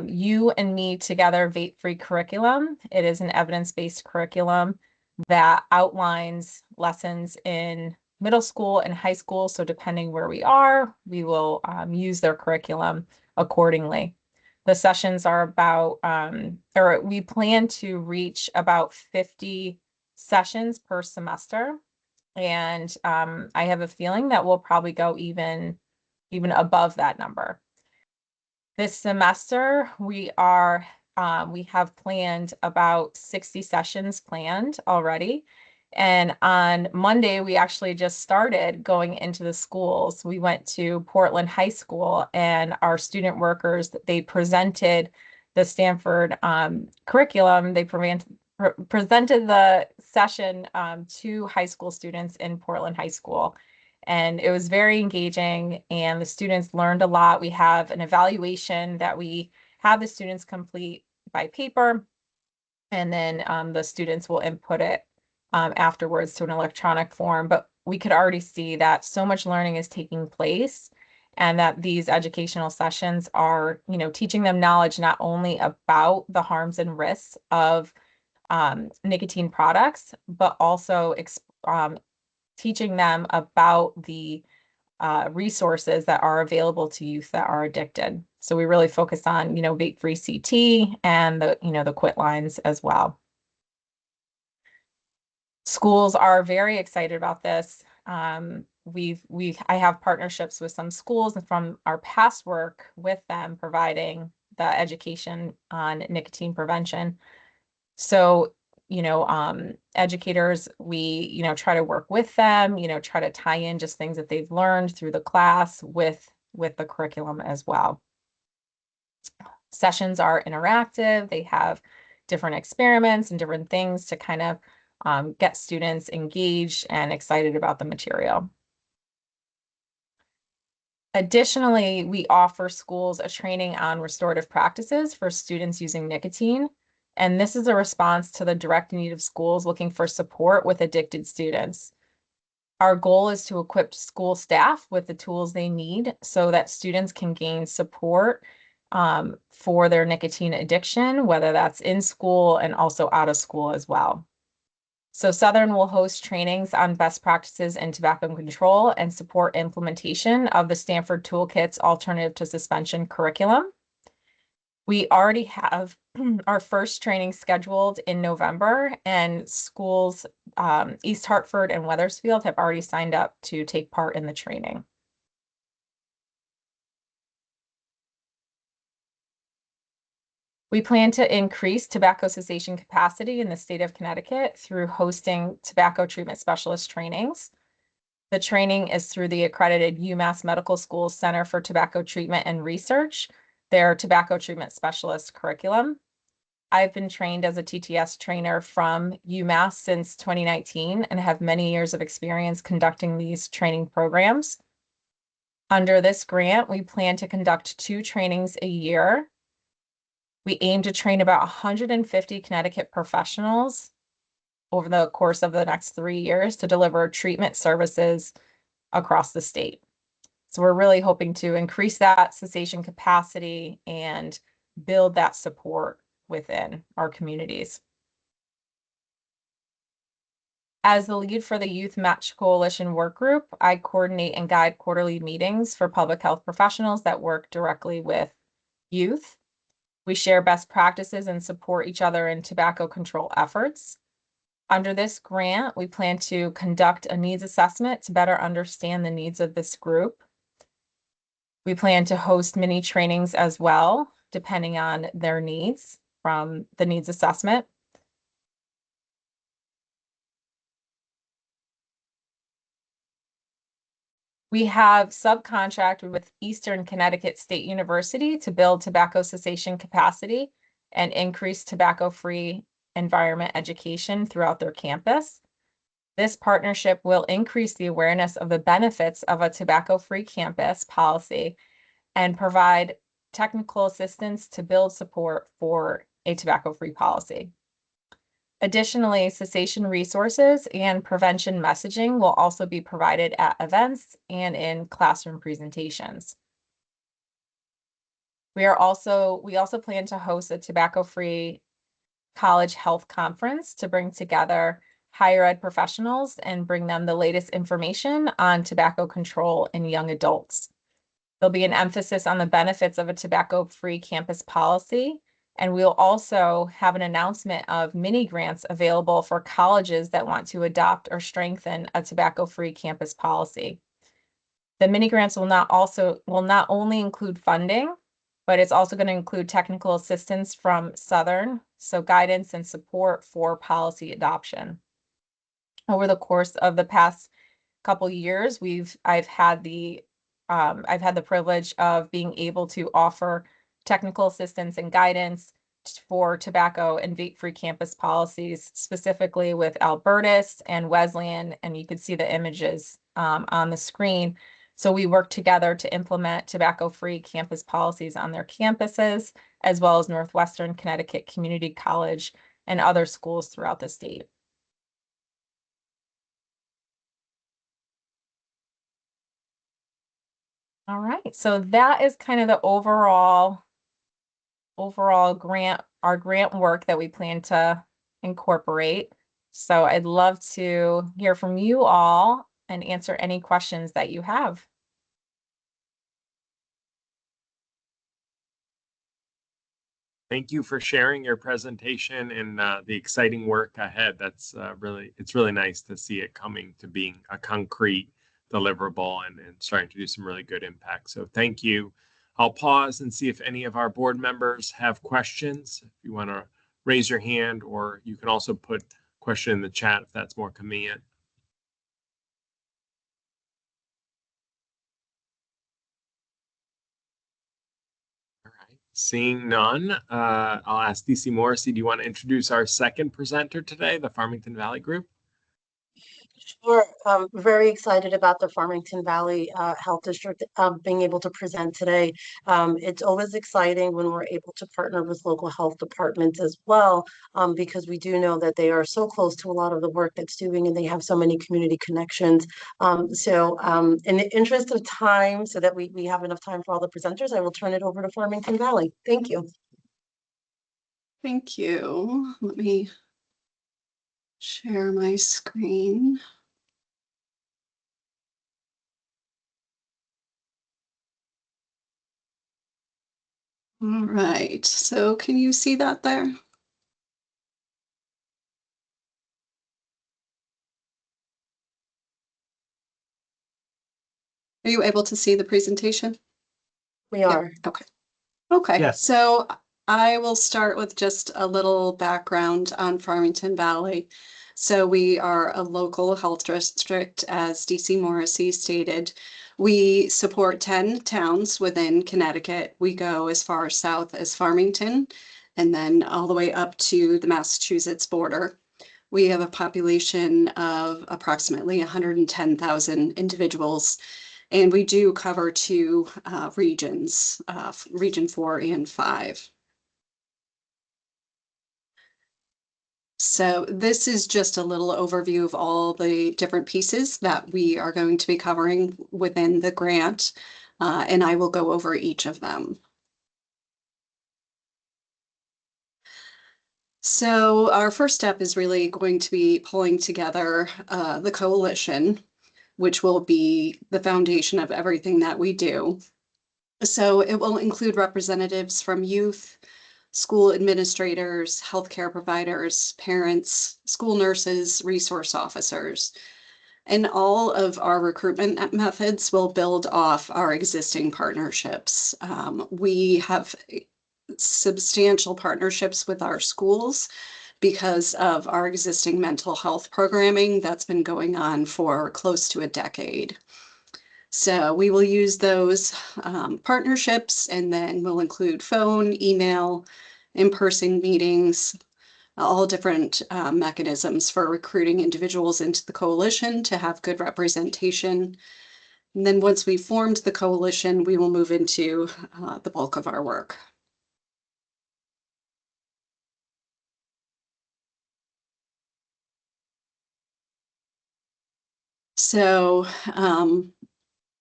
You and Me Together Vape-Free curriculum. It is an evidence-based curriculum that outlines lessons in middle school and high school. So depending where we are, we will use their curriculum accordingly. The sessions are about, or we plan to reach about 50 sessions per semester. And I have a feeling that we'll probably go even above that number. This semester, we have planned about 60 sessions planned already. And on Monday, we actually just started going into the schools. We went to Portland High School, and our student workers, they presented the Stanford curriculum. They presented the session to high school students in Portland High School. And it was very engaging, and the students learned a lot. We have an evaluation that we have the students complete by paper, and then the students will input it afterwards to an electronic form. But we could already see that so much learning is taking place, and that these educational sessions are, teaching them knowledge not only about the harms and risks of nicotine products, but also teaching them about the resources that are available to youth that are addicted. So we really focus on, vape-free CT and the quit lines as well. Schools are very excited about this. I have partnerships with some schools, and from our past work with them providing the education on nicotine prevention. So, educators, we, try to work with them, try to tie in just things that they've learned through the class with the curriculum as well. Sessions are interactive. They have different experiments and different things to kind of get students engaged and excited about the material. Additionally, we offer schools a training on restorative practices for students using nicotine. And this is a response to the direct need of schools looking for support with addicted students. Our goal is to equip school staff with the tools they need so that students can gain support for their nicotine addiction, whether that's in school and also out of school as well. So Southern will host trainings on best practices in tobacco control and support implementation of the Stanford Toolkits Alternative to Suspension curriculum. We already have our first training scheduled in November, and schools, East Hartford and Wethersfield, have already signed up to take part in the training. We plan to increase tobacco cessation capacity in the state of Connecticut through hosting tobacco treatment specialist trainings. The training is through the accredited UMass Medical School Center for Tobacco Treatment and Research, their tobacco treatment specialist curriculum. I've been trained as a TTS trainer from UMass since 2019 and have many years of experience conducting these training programs. Under this grant, we plan to conduct 2 trainings a year. We aim to train about 150 Connecticut professionals over the course of the next 3 years to deliver treatment services across the state. So we're really hoping to increase that cessation capacity and build that support within our communities. As the lead for the Youth Match Coalition work group, I coordinate and guide quarterly meetings for public health professionals that work directly with youth. We share best practices and support each other in tobacco control efforts. Under this grant, we plan to conduct a needs assessment to better understand the needs of this group. We plan to host mini trainings as well, depending on their needs from the needs assessment. We have subcontracted with Eastern Connecticut State University to build tobacco cessation capacity and increase tobacco-free environment education throughout their campus. This partnership will increase the awareness of the benefits of a tobacco-free campus policy and provide technical assistance to build support for a tobacco-free policy. Additionally, cessation resources and prevention messaging will also be provided at events and in classroom presentations. We also plan to host a tobacco-free college health conference to bring together higher ed professionals and bring them the latest information on tobacco control in young adults. There'll be an emphasis on the benefits of a tobacco-free campus policy, and we'll also have an announcement of mini grants available for colleges that want to adopt or strengthen a tobacco-free campus policy. The mini grants will not only include funding, but it's also going to include technical assistance from Southern, so guidance and support for policy adoption. Over the course of the past couple years, I've had the privilege of being able to offer technical assistance and guidance for tobacco and vape-free campus policies, specifically with Albertus and Wesleyan, and you can see the images on the screen. So we work together to implement tobacco-free campus policies on their campuses, as well as Northwestern Connecticut Community College and other schools throughout the state. All right, so that is kind of the overall grant work that we plan to incorporate. So I'd love to hear from you all and answer any questions that you have. Thank you for sharing your presentation and the exciting work ahead. That's it's really nice to see it coming to being a concrete deliverable and starting to do some really good impact. So thank you. I'll pause and see if any of our board members have questions. If you want to raise your hand, or you can also put a question in the chat if that's more convenient. All right, seeing none, I'll ask DC Morrissey, do you want to introduce our second presenter today, the Farmington Valley Group? Sure. Very excited about the Farmington Valley Health District being able to present today. It's always exciting when we're able to partner with local health departments as well, because we do know that they are so close to a lot of the work that's doing, and they have so many community connections. In the interest of time, so that we have enough time for all the presenters, I will turn it over to Farmington Valley. Thank you. Thank you. Let me share my screen. All right, so can you see that there? Are you able to see the presentation? We are. Yeah. Okay. Okay. Yes. So I will start with just a little background on Farmington Valley. So we are a local health district, as DC Morrissey stated. We support 10 towns within Connecticut. We go as far south as Farmington and then all the way up to the Massachusetts border. We have a population of approximately 110,000 individuals, and we do cover two regions, Region 4 and 5. So this is just a little overview of all the different pieces that we are going to be covering within the grant, and I will go over each of them. So our first step is really going to be pulling together the coalition, which will be the foundation of everything that we do. So it will include representatives from youth, school administrators, healthcare providers, parents, school nurses, resource officers. And all of our recruitment methods will build off our existing partnerships. We have substantial partnerships with our schools because of our existing mental health programming that's been going on for close to a decade. So we will use those partnerships, and then we'll include phone, email, in-person meetings, all different mechanisms for recruiting individuals into the coalition to have good representation. And then once we formed the coalition, we will move into the bulk of our work. So,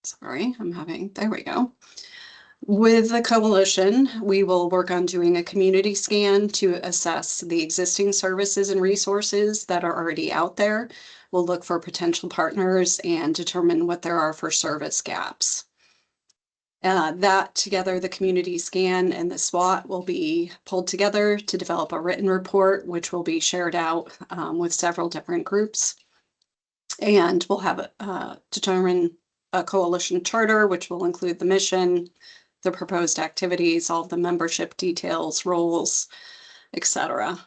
sorry, there we go. With the coalition, we will work on doing a community scan to assess the existing services and resources that are already out there. We'll look for potential partners and determine what there are for service gaps. That together, the community scan and the SWOT will be pulled together to develop a written report, which will be shared out with several different groups. And we'll have determine a coalition charter, which will include the mission, the proposed activities, all of the membership details, roles, etc.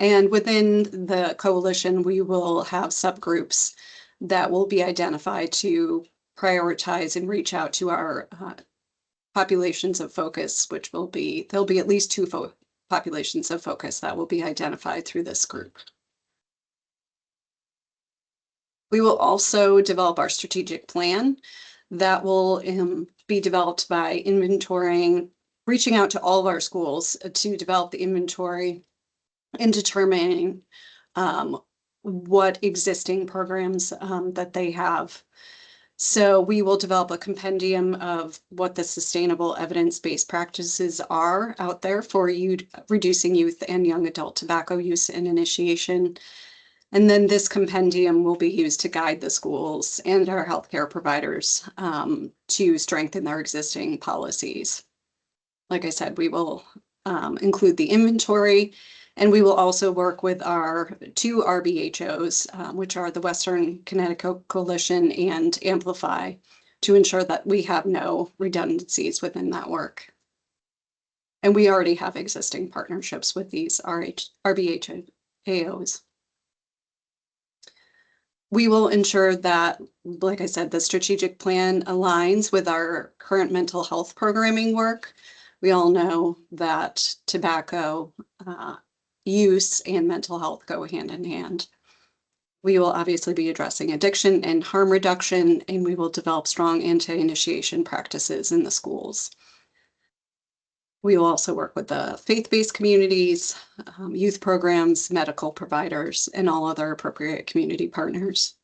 And within the coalition, we will have subgroups that will be identified to prioritize and reach out to our populations of focus, which will be, there'll be at least two populations of focus that will be identified through this group. We will also develop our strategic plan that will be developed by inventorying, reaching out to all of our schools to develop the inventory and determining what existing programs that they have. So we will develop a compendium of what the sustainable evidence-based practices are out there for reducing youth and young adult tobacco use and initiation. And then this compendium will be used to guide the schools and our healthcare providers to strengthen their existing policies. Like I said, we will include the inventory, and we will also work with our two RBHOs, which are the Western Connecticut Coalition and Amplify, to ensure that we have no redundancies within that work. And we already have existing partnerships with these RBHOs. We will ensure that, like I said, the strategic plan aligns with our current mental health programming work. We all know that tobacco use and mental health go hand in hand. We will obviously be addressing addiction and harm reduction, and we will develop strong anti-initiation practices in the schools. We will also work with the faith-based communities, youth programs, medical providers, and all other appropriate community partners.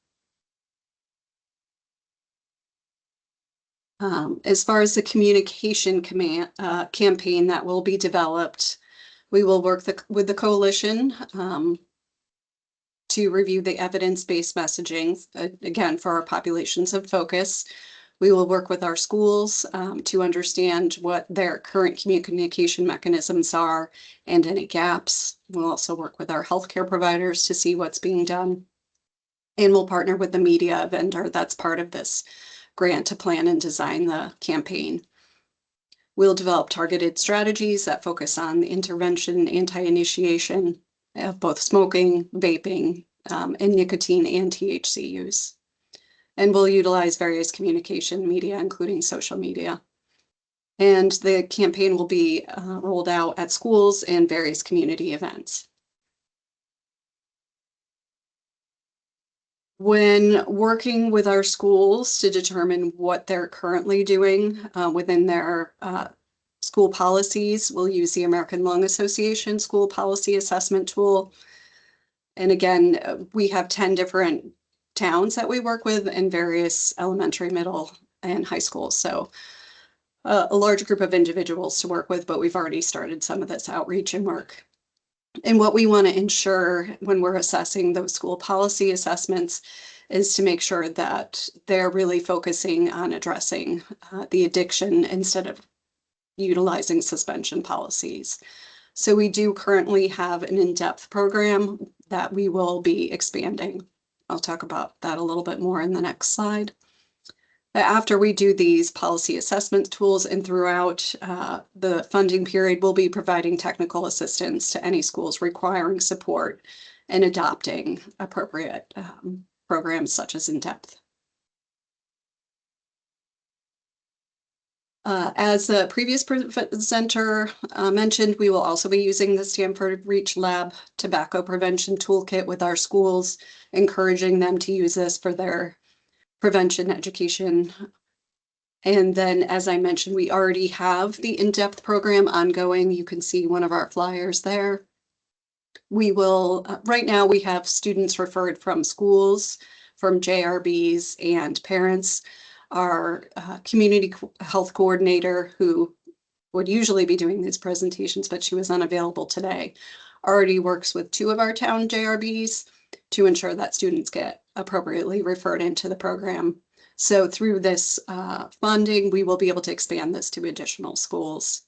As far as the communication campaign that will be developed, we will work with the coalition to review the evidence-based messaging, again, for our populations of focus. We will work with our schools to understand what their current communication mechanisms are and any gaps. We'll also work with our healthcare providers to see what's being done. And we'll partner with the media vendor that's part of this grant to plan and design the campaign. We'll develop targeted strategies that focus on the intervention, anti-initiation of both smoking, vaping, and nicotine and THC use. And we'll utilize various communication media, including social media. And the campaign will be rolled out at schools and various community events. When working with our schools to determine what they're currently doing within their school policies, we'll use the American Lung Association School Policy Assessment Tool. And again, we have 10 different towns that we work with in various elementary, middle, and high schools. So a large group of individuals to work with, but we've already started some of this outreach and work. And what we want to ensure when we're assessing those school policy assessments is to make sure that they're really focusing on addressing the addiction instead of utilizing suspension policies. So we do currently have an in-depth program that we will be expanding. I'll talk about that a little bit more in the next slide. After we do these policy assessment tools and throughout the funding period, we'll be providing technical assistance to any schools requiring support and adopting appropriate programs such as in-depth. As the previous presenter mentioned, we will also be using the Stanford Reach Lab Tobacco Prevention Toolkit with our schools, encouraging them to use this for their prevention education And then, as I mentioned, we already have the in-depth program ongoing. You can see one of our flyers there. We will, right now we have students referred from schools, from JRBs and parents. Our community health coordinator, who would usually be doing these presentations, but she was unavailable today, already works with 2 of our town JRBs to ensure that students get appropriately referred into the program. So through this funding, we will be able to expand this to additional schools.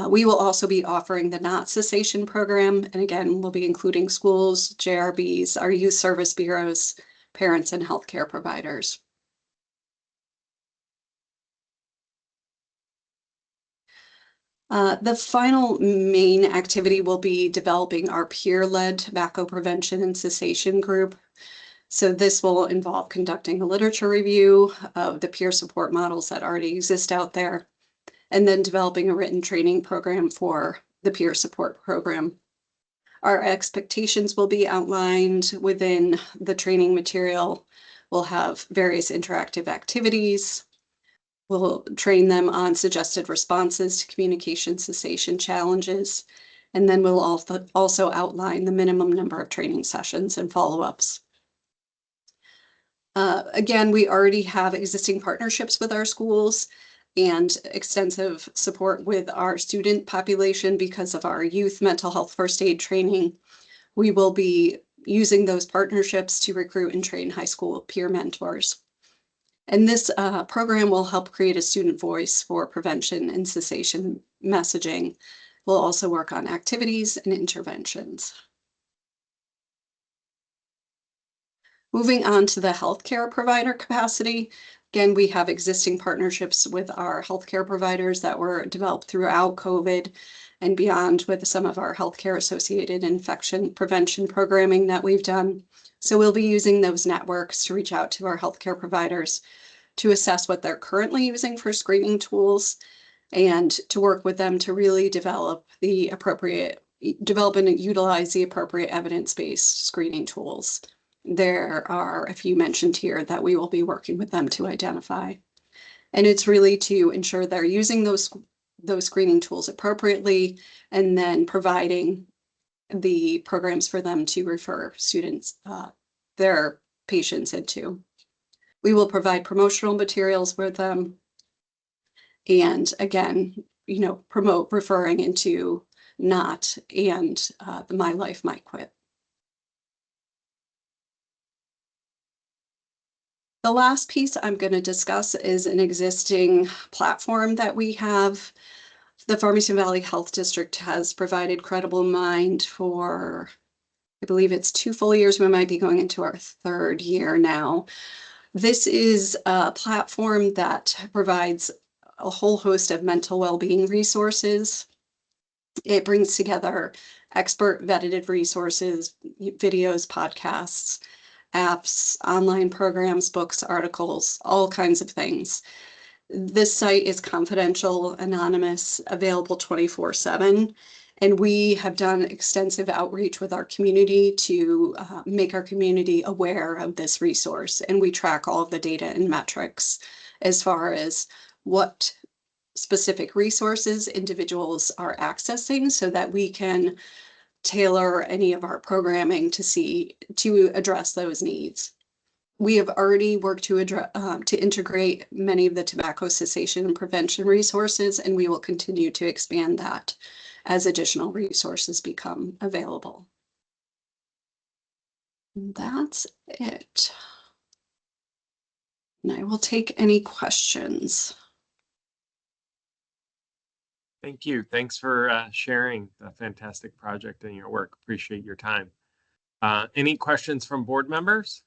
We will also be offering the Not Cessation program, and again, we'll be including schools, JRBs, our youth service bureaus, parents, and healthcare providers. The final main activity will be developing our peer-led tobacco prevention and cessation group. So this will involve conducting a literature review of the peer support models that already exist out there, and then developing a written training program for the peer support program. Our expectations will be outlined within the training material. We'll have various interactive activities. We'll train them on suggested responses to communication cessation challenges. And then we'll also outline the minimum number of training sessions and follow-ups. Again, we already have existing partnerships with our schools and extensive support with our student population because of our youth mental health first aid training. We will be using those partnerships to recruit and train high school peer mentors. And this program will help create a student voice for prevention and cessation messaging. We'll also work on activities and interventions. Moving on to the healthcare provider capacity. Again, we have existing partnerships with our healthcare providers that were developed throughout COVID and beyond with some of our healthcare associated infection prevention programming that we've done. So we'll be using those networks to reach out to our healthcare providers to assess what they're currently using for screening tools and to work with them to really develop and utilize the appropriate evidence-based screening tools. There are a few mentioned here that we will be working with them to identify. And it's really to ensure they're using those screening tools appropriately and then providing the programs for them to refer students, their patients into. We will provide promotional materials with them. And again, promote referring into NOT and the My Life, My Quit. The last piece I'm going to discuss is an existing platform that we have. The Farmington Valley Health District has provided Credible Mind for, I believe it's 2 full years. We might be going into our 3rd year now. This is a platform that provides a whole host of mental well-being resources. It brings together expert vetted resources, videos, podcasts, apps, online programs, books, articles, all kinds of things. This site is confidential, anonymous, available 24/7. And we have done extensive outreach with our community to make our community aware of this resource. And we track all of the data and metrics as far as what specific resources individuals are accessing so that we can tailor any of our programming to address those needs. We have already worked to integrate many of the tobacco cessation and prevention resources, and we will continue to expand that as additional resources become available. And that's it. And I will take any questions. Thank you. Thanks for sharing the fantastic project and your work. Appreciate your time. Any questions from board members?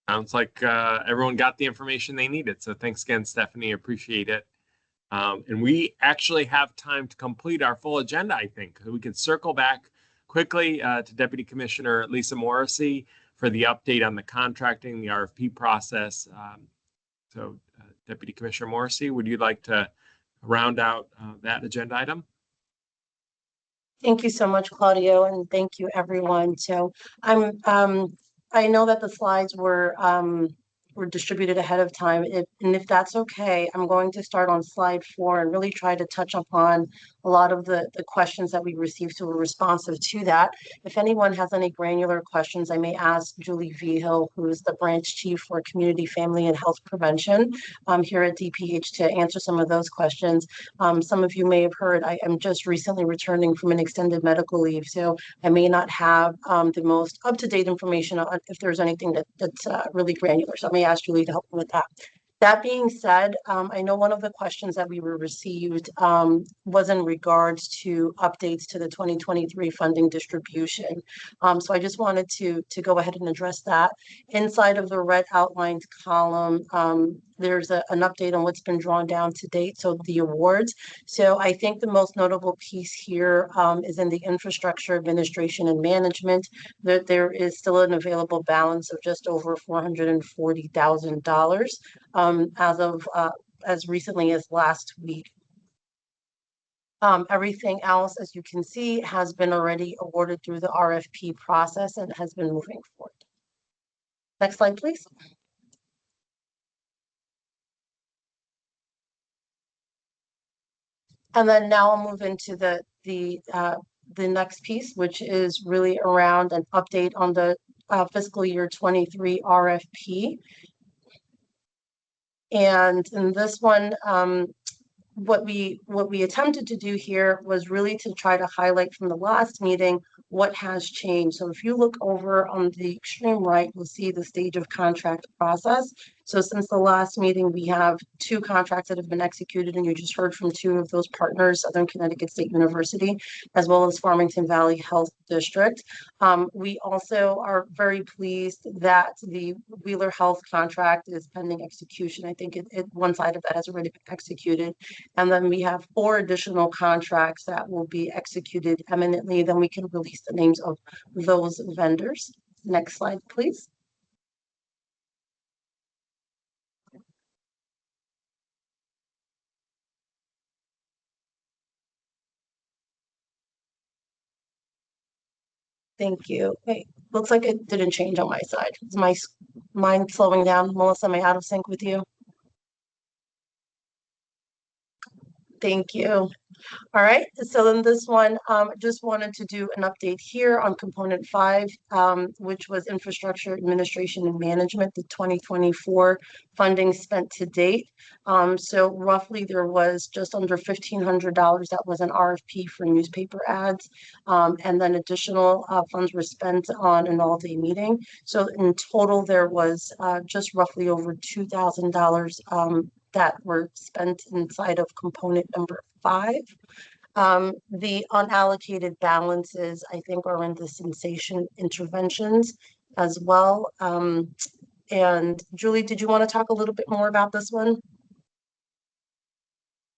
Sounds like everyone got the information they needed. So thanks again, Stephanie. Appreciate it. And we actually have time to complete our full agenda, I think. We can circle back quickly to Deputy Commissioner Lisa Morrissey for the update on the contracting, the RFP process. Deputy Commissioner Morrissey, would you like to round out that agenda item? Thank you so much, Claudio, and thank you, everyone. So I know that the slides were distributed ahead of time, and if that's okay, I'm going to start on slide 4 and really try to touch upon a lot of the questions that we received, so we're responsive to that. If anyone has any granular questions, I may ask Julie Vigil, who is the branch chief for Community, Family, and Health Prevention here at DPH, to answer some of those questions. Some of you may have heard I am just recently returning from an extended medical leave, so I may not have the most up-to-date information on if there's anything that's really granular. So I may ask Julie to help me with that. That being said, I know one of the questions that we were received was in regards to updates to the 2023 funding distribution. So I just wanted to go ahead and address that. Inside of the red outlined column, there's an update on what's been drawn down to date, so the awards. So I think the most notable piece here is in the infrastructure administration and management, that there is still an available balance of just over $440,000 as recently as last week. Everything else, as you can see, has been already awarded through the RFP process and has been moving forward. Next slide, please. And then now I'll move into the next piece, which is really around an update on the fiscal year 23 RFP. And in this one, what we attempted to do here was really to try to highlight from the last meeting what has changed. So if you look over on the extreme right, you'll see the stage of contract process. So since the last meeting, we have 2 contracts that have been executed, and you just heard from 2 of those partners, Southern Connecticut State University, as well as Farmington Valley Health District. We also are very pleased that the Wheeler Health contract is pending execution. I think one side of that has already been executed. And then we have 4 additional contracts that will be executed imminently. Then we can release the names of those vendors. Next slide, please. Thank you. Wait, looks like it didn't change on my side. Is my mind slowing down? Melissa, am I out of sync with you? Thank you. All right, so then this one, just wanted to do an update here on component 5, which was infrastructure administration and management, the 2024 funding spent to date. So roughly there was just under $1,500 that was an RFP for newspaper ads. And then additional funds were spent on an all-day meeting. So in total, there was just roughly over $2,000 that were spent inside of component number 5. The unallocated balances, I think, are in the sensation interventions as well. And Julie, did you want to talk a little bit more about this one?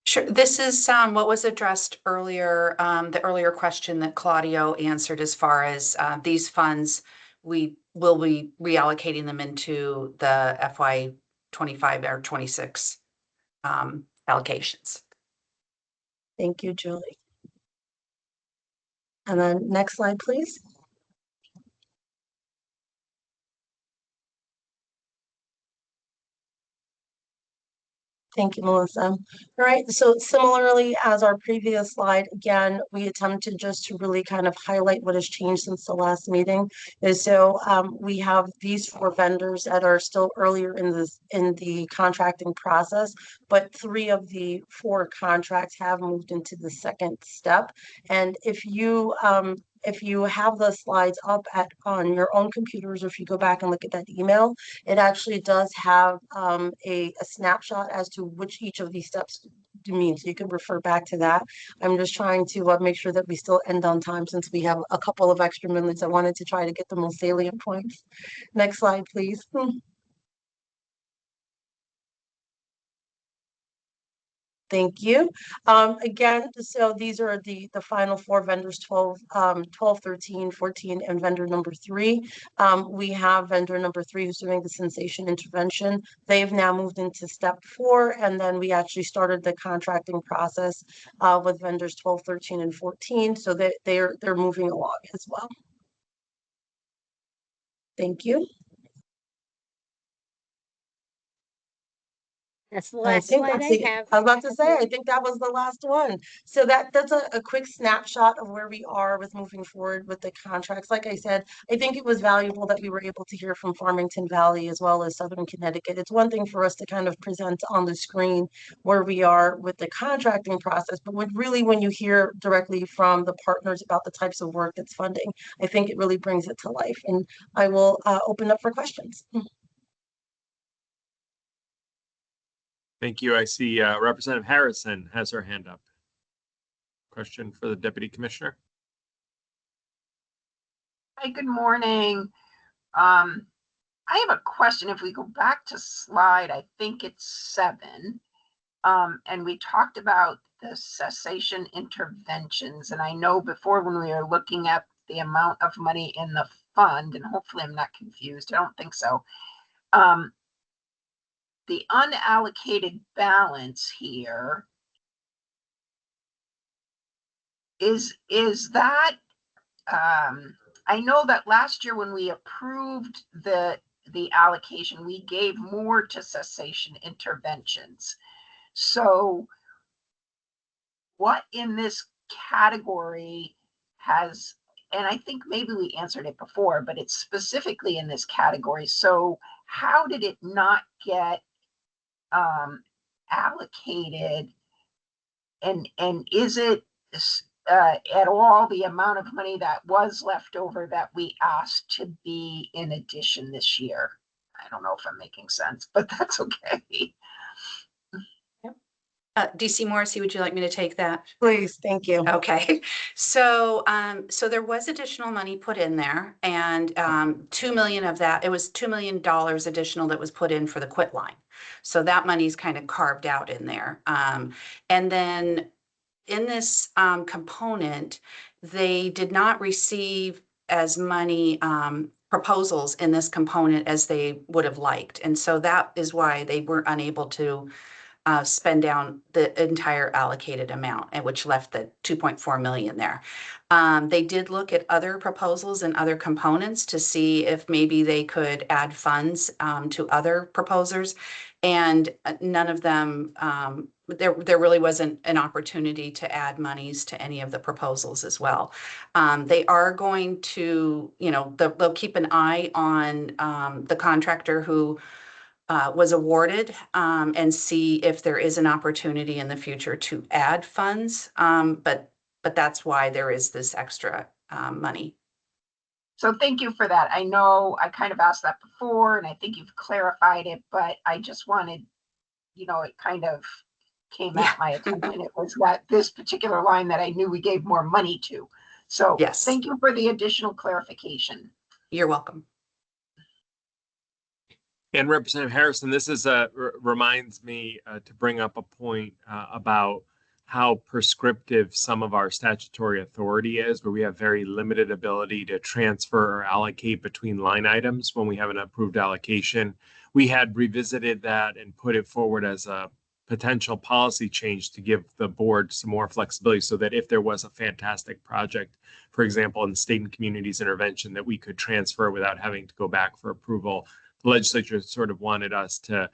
Sure. This is what was addressed earlier, the earlier question that Claudio answered as far as these funds, we will be reallocating them into the FY 25 or 26 allocations. Thank you, Julie. And then next slide, please. Thank you, Melissa. All right, so similarly as our previous slide, again, we attempted just to really kind of highlight what has changed since the last meeting. And so we have these 4 vendors that are still earlier in the contracting process, but 3 of the 4 contracts have moved into the second step. And if you have the slides up on your own computers, or if you go back and look at that email, it actually does have a snapshot as to which each of these steps mean. So you can refer back to that. I'm just trying to make sure that we still end on time since we have a couple of extra minutes. I wanted to try to get the most salient points. Next slide, please. Thank you. Again, so these are the final four vendors, 12, 13, 14, and vendor number 3. We have vendor number 3 who's doing the sensation intervention. They've now moved into step 4, and then we actually started the contracting process with vendors 12, 13, and 14. So they're moving along as well. Thank you. That's the I last think slide that's I it. have. I was about to say, I think that was the last one. So that's a quick snapshot of where we are with moving forward with the contracts. Like I said, I think it was valuable that we were able to hear from Farmington Valley as well as Southern Connecticut. It's one thing for us to kind of present on the screen where we are with the contracting process, but when you hear directly from the partners about the types of work that's funding, I think it really brings it to life. And I will open up for questions. Thank you. I see Representative Harrison has her hand up. Question for the Deputy Commissioner. Hi, good morning. I have a question. If we go back to slide, I think it's 7, and we talked about the cessation interventions. And I know before when we were looking at the amount of money in the fund, and hopefully I'm not confused, I don't think so. The unallocated balance here is that I know that last year when we approved the allocation, we gave more to cessation interventions. So what in this category has, and I think maybe we answered it before, but it's specifically in this category. So how did it not get allocated, and is it at all the amount of money that was left over that we asked to be in addition this year? I don't know if I'm making sense, but that's okay. DC Morrissey, would you like me to take that? Please, thank you. Okay, so there was additional money put in there, and 2 million of that, it was $2 million additional that was put in for the quit line. So that money's kind of carved out in there. And then in this component, they did not receive as many proposals in this component as they would have liked. And so that is why they were unable to spend down the entire allocated amount, and which left the 2.4 million there. They did look at other proposals and other components to see if maybe they could add funds to other proposers, and none of them, there really wasn't an opportunity to add monies to any of the proposals as well. They are going to, they'll keep an eye on the contractor who was awarded and see if there is an opportunity in the future to add funds. But that's why there is this extra money. So thank you for that. I know I kind of asked that before, and I think you've clarified it, but I just wanted, it kind of came at my attention. It was that this particular line that I knew we gave more money to. So yes, thank you for the additional clarification. You're welcome. And Representative Harrison, this is reminds me to bring up a point about how prescriptive some of our statutory authority is, where we have very limited ability to transfer or allocate between line items when we have an approved allocation. We had revisited that and put it forward as a potential policy change to give the board some more flexibility, so that if there was a fantastic project, for example, in state and communities intervention, that we could transfer without having to go back for approval. The legislature sort of wanted us to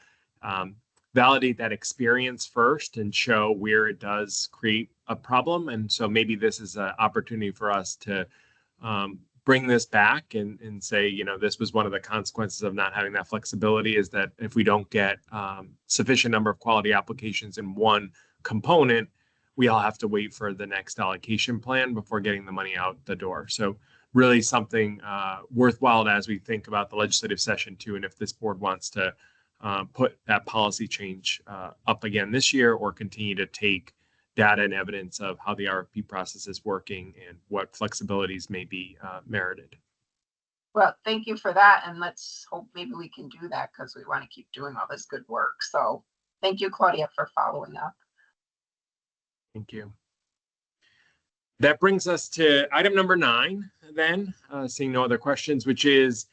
validate that experience first and show where it does create a problem. And so maybe this is an opportunity for us to bring this back and say, this was one of the consequences of not having that flexibility, is that if we don't get sufficient number of quality applications in one component, we all have to wait for the next allocation plan before getting the money out the door. So really something worthwhile as we think about the legislative session too, and if this board wants to put that policy change up again this year, or continue to take data and evidence of how the RFP process is working and what flexibilities may be merited. Well, thank you for that, and let's hope maybe we can do that, because we want to keep doing all this good work. So thank you, Claudia, for following up. Thank you. That brings us to item number 9 then, seeing no other questions, which is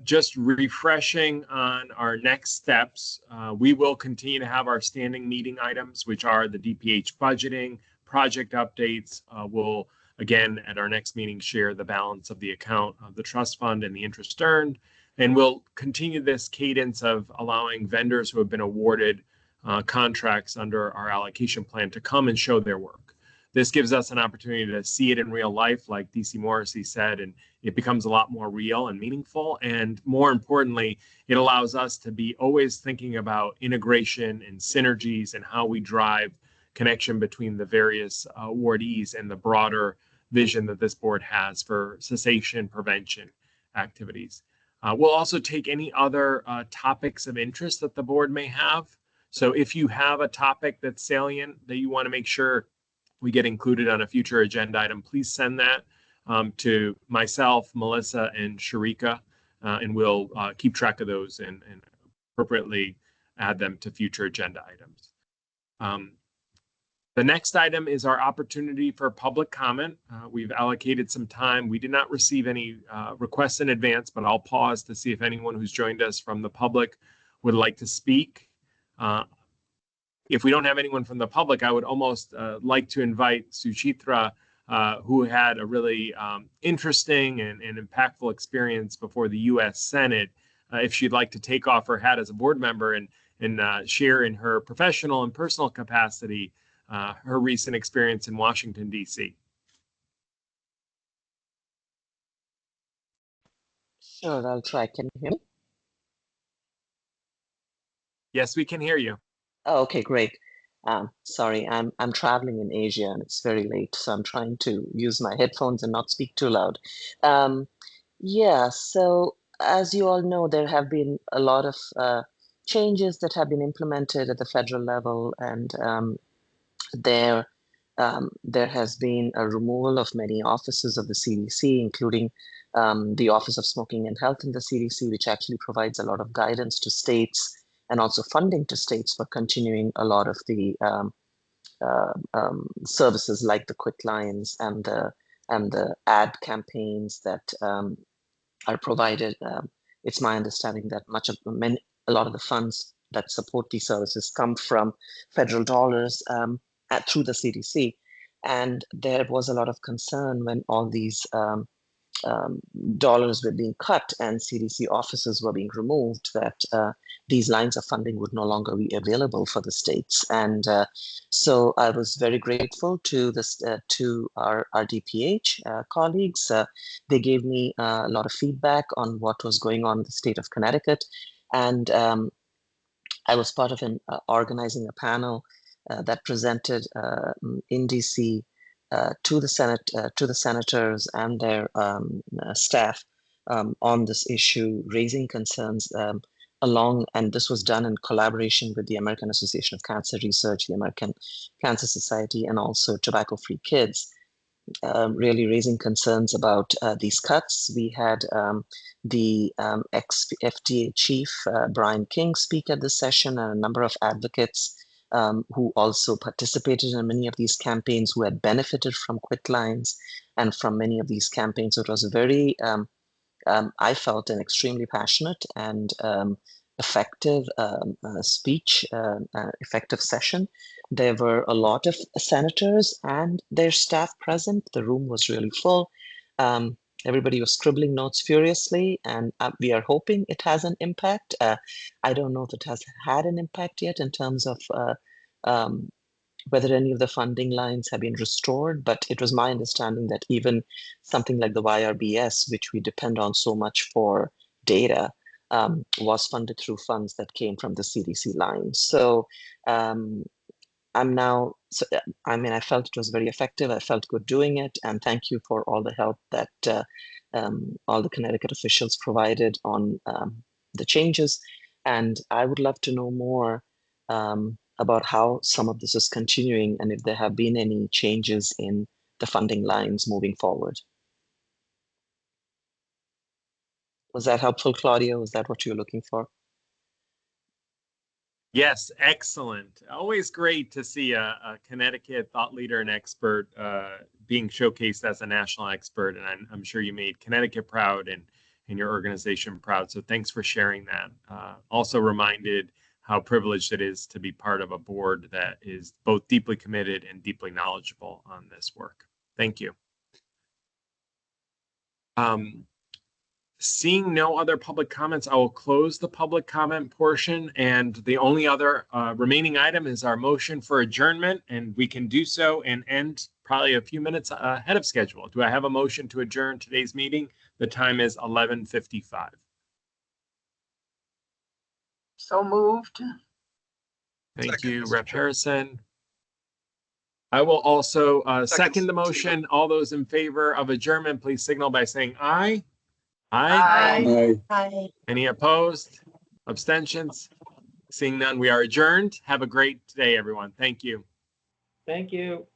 just refreshing on our next steps. We will continue to have our standing meeting items, which are the DPH budgeting, project updates. We'll, again, at our next meeting, share the balance of the account of the trust fund and the interest earned. And we'll continue this cadence of allowing vendors who have been awarded contracts under our allocation plan to come and show their work. This gives us an opportunity to see it in real life, like DC Morrissey said, and it becomes a lot more real and meaningful. And more importantly, it allows us to be always thinking about integration and synergies and how we drive connection between the various awardees and the broader vision that this board has for cessation prevention activities. We'll also take any other topics of interest that the board may have. So if you have a topic that's salient that you want to make sure we get included on a future agenda item, please send that to myself, Melissa, and Sharika, and we'll keep track of those and appropriately add them to future agenda items. The next item is our opportunity for public comment. We've allocated some time. We did not receive any requests in advance, but I'll pause to see if anyone who's joined us from the public would like to speak. If we don't have anyone from the public, I would almost like to invite Suchitra, who had a really interesting and impactful experience before the U.S. Senate, if she'd like to take off her hat as a board member and share in her professional and personal capacity her recent experience in Washington, D.C. Sure, I'll try. Can you hear me? Yes, we can hear you. Oh, okay, great. Sorry, I'm traveling in Asia and it's very late, so I'm trying to use my headphones and not speak too loud. Yeah, so as you all know, there have been a lot of changes that have been implemented at the federal level, and there has been a removal of many offices of the CDC, including the Office of Smoking and Health in the CDC, which actually provides a lot of guidance to states and also funding to states for continuing a lot of the services like the Quit Lines and the ad campaigns that are provided. It's my understanding that a lot of the funds that support these services come from federal dollars through the CDC. And there was a lot of concern when all these dollars were being cut and CDC offices were being removed, that these lines of funding would no longer be available for the states. And so I was very grateful to our DPH colleagues. They gave me a lot of feedback on what was going on in the state of Connecticut. And I was part of organizing a panel that presented in DC to the Senate, to the senators and their staff on this issue, raising concerns and this was done in collaboration with the American Association of Cancer Research, the American Cancer Society, and also Tobacco Free Kids, really raising concerns about these cuts. We had the ex-FDA chief, Brian King, speak at this session, and a number of advocates who also participated in many of these campaigns, who had benefited from Quit Lines and from many of these campaigns. So it was a very, I felt, an extremely passionate and effective speech, effective session. There were a lot of senators and their staff present. The room was really full. Everybody was scribbling notes furiously, and we are hoping it has an impact. I don't know if it has had an impact yet in terms of whether any of the funding lines have been restored, but it was my understanding that even something like the YRBS, which we depend on so much for data, was funded through funds that came from the CDC line. So I felt it was very effective. I felt good doing it. And thank you for all the help that all the Connecticut officials provided on the changes. And I would love to know more about how some of this is continuing and if there have been any changes in the funding lines moving forward. Was that helpful, Claudia? Was that what you're looking for? Yes, excellent. Always great to see a Connecticut thought leader and expert being showcased as a national expert. And I'm sure you made Connecticut proud and your organization proud. So thanks for sharing that. Also reminded how privileged it is to be part of a board that is both deeply committed and deeply knowledgeable on this work. Thank you. Seeing no other public comments, I will close the public comment portion. And the only other remaining item is our motion for adjournment. And we can do so and end probably a few minutes ahead of schedule. Do I have a motion to adjourn today's meeting? The time is 11:55. So moved. Thank you, Rep. Harrison. I will also second the motion. All those in favor of adjournment, please signal by saying aye. Aye. Hi. Any opposed? Abstentions? Seeing none, we are adjourned. Have a great day, everyone. Thank you. Thank you.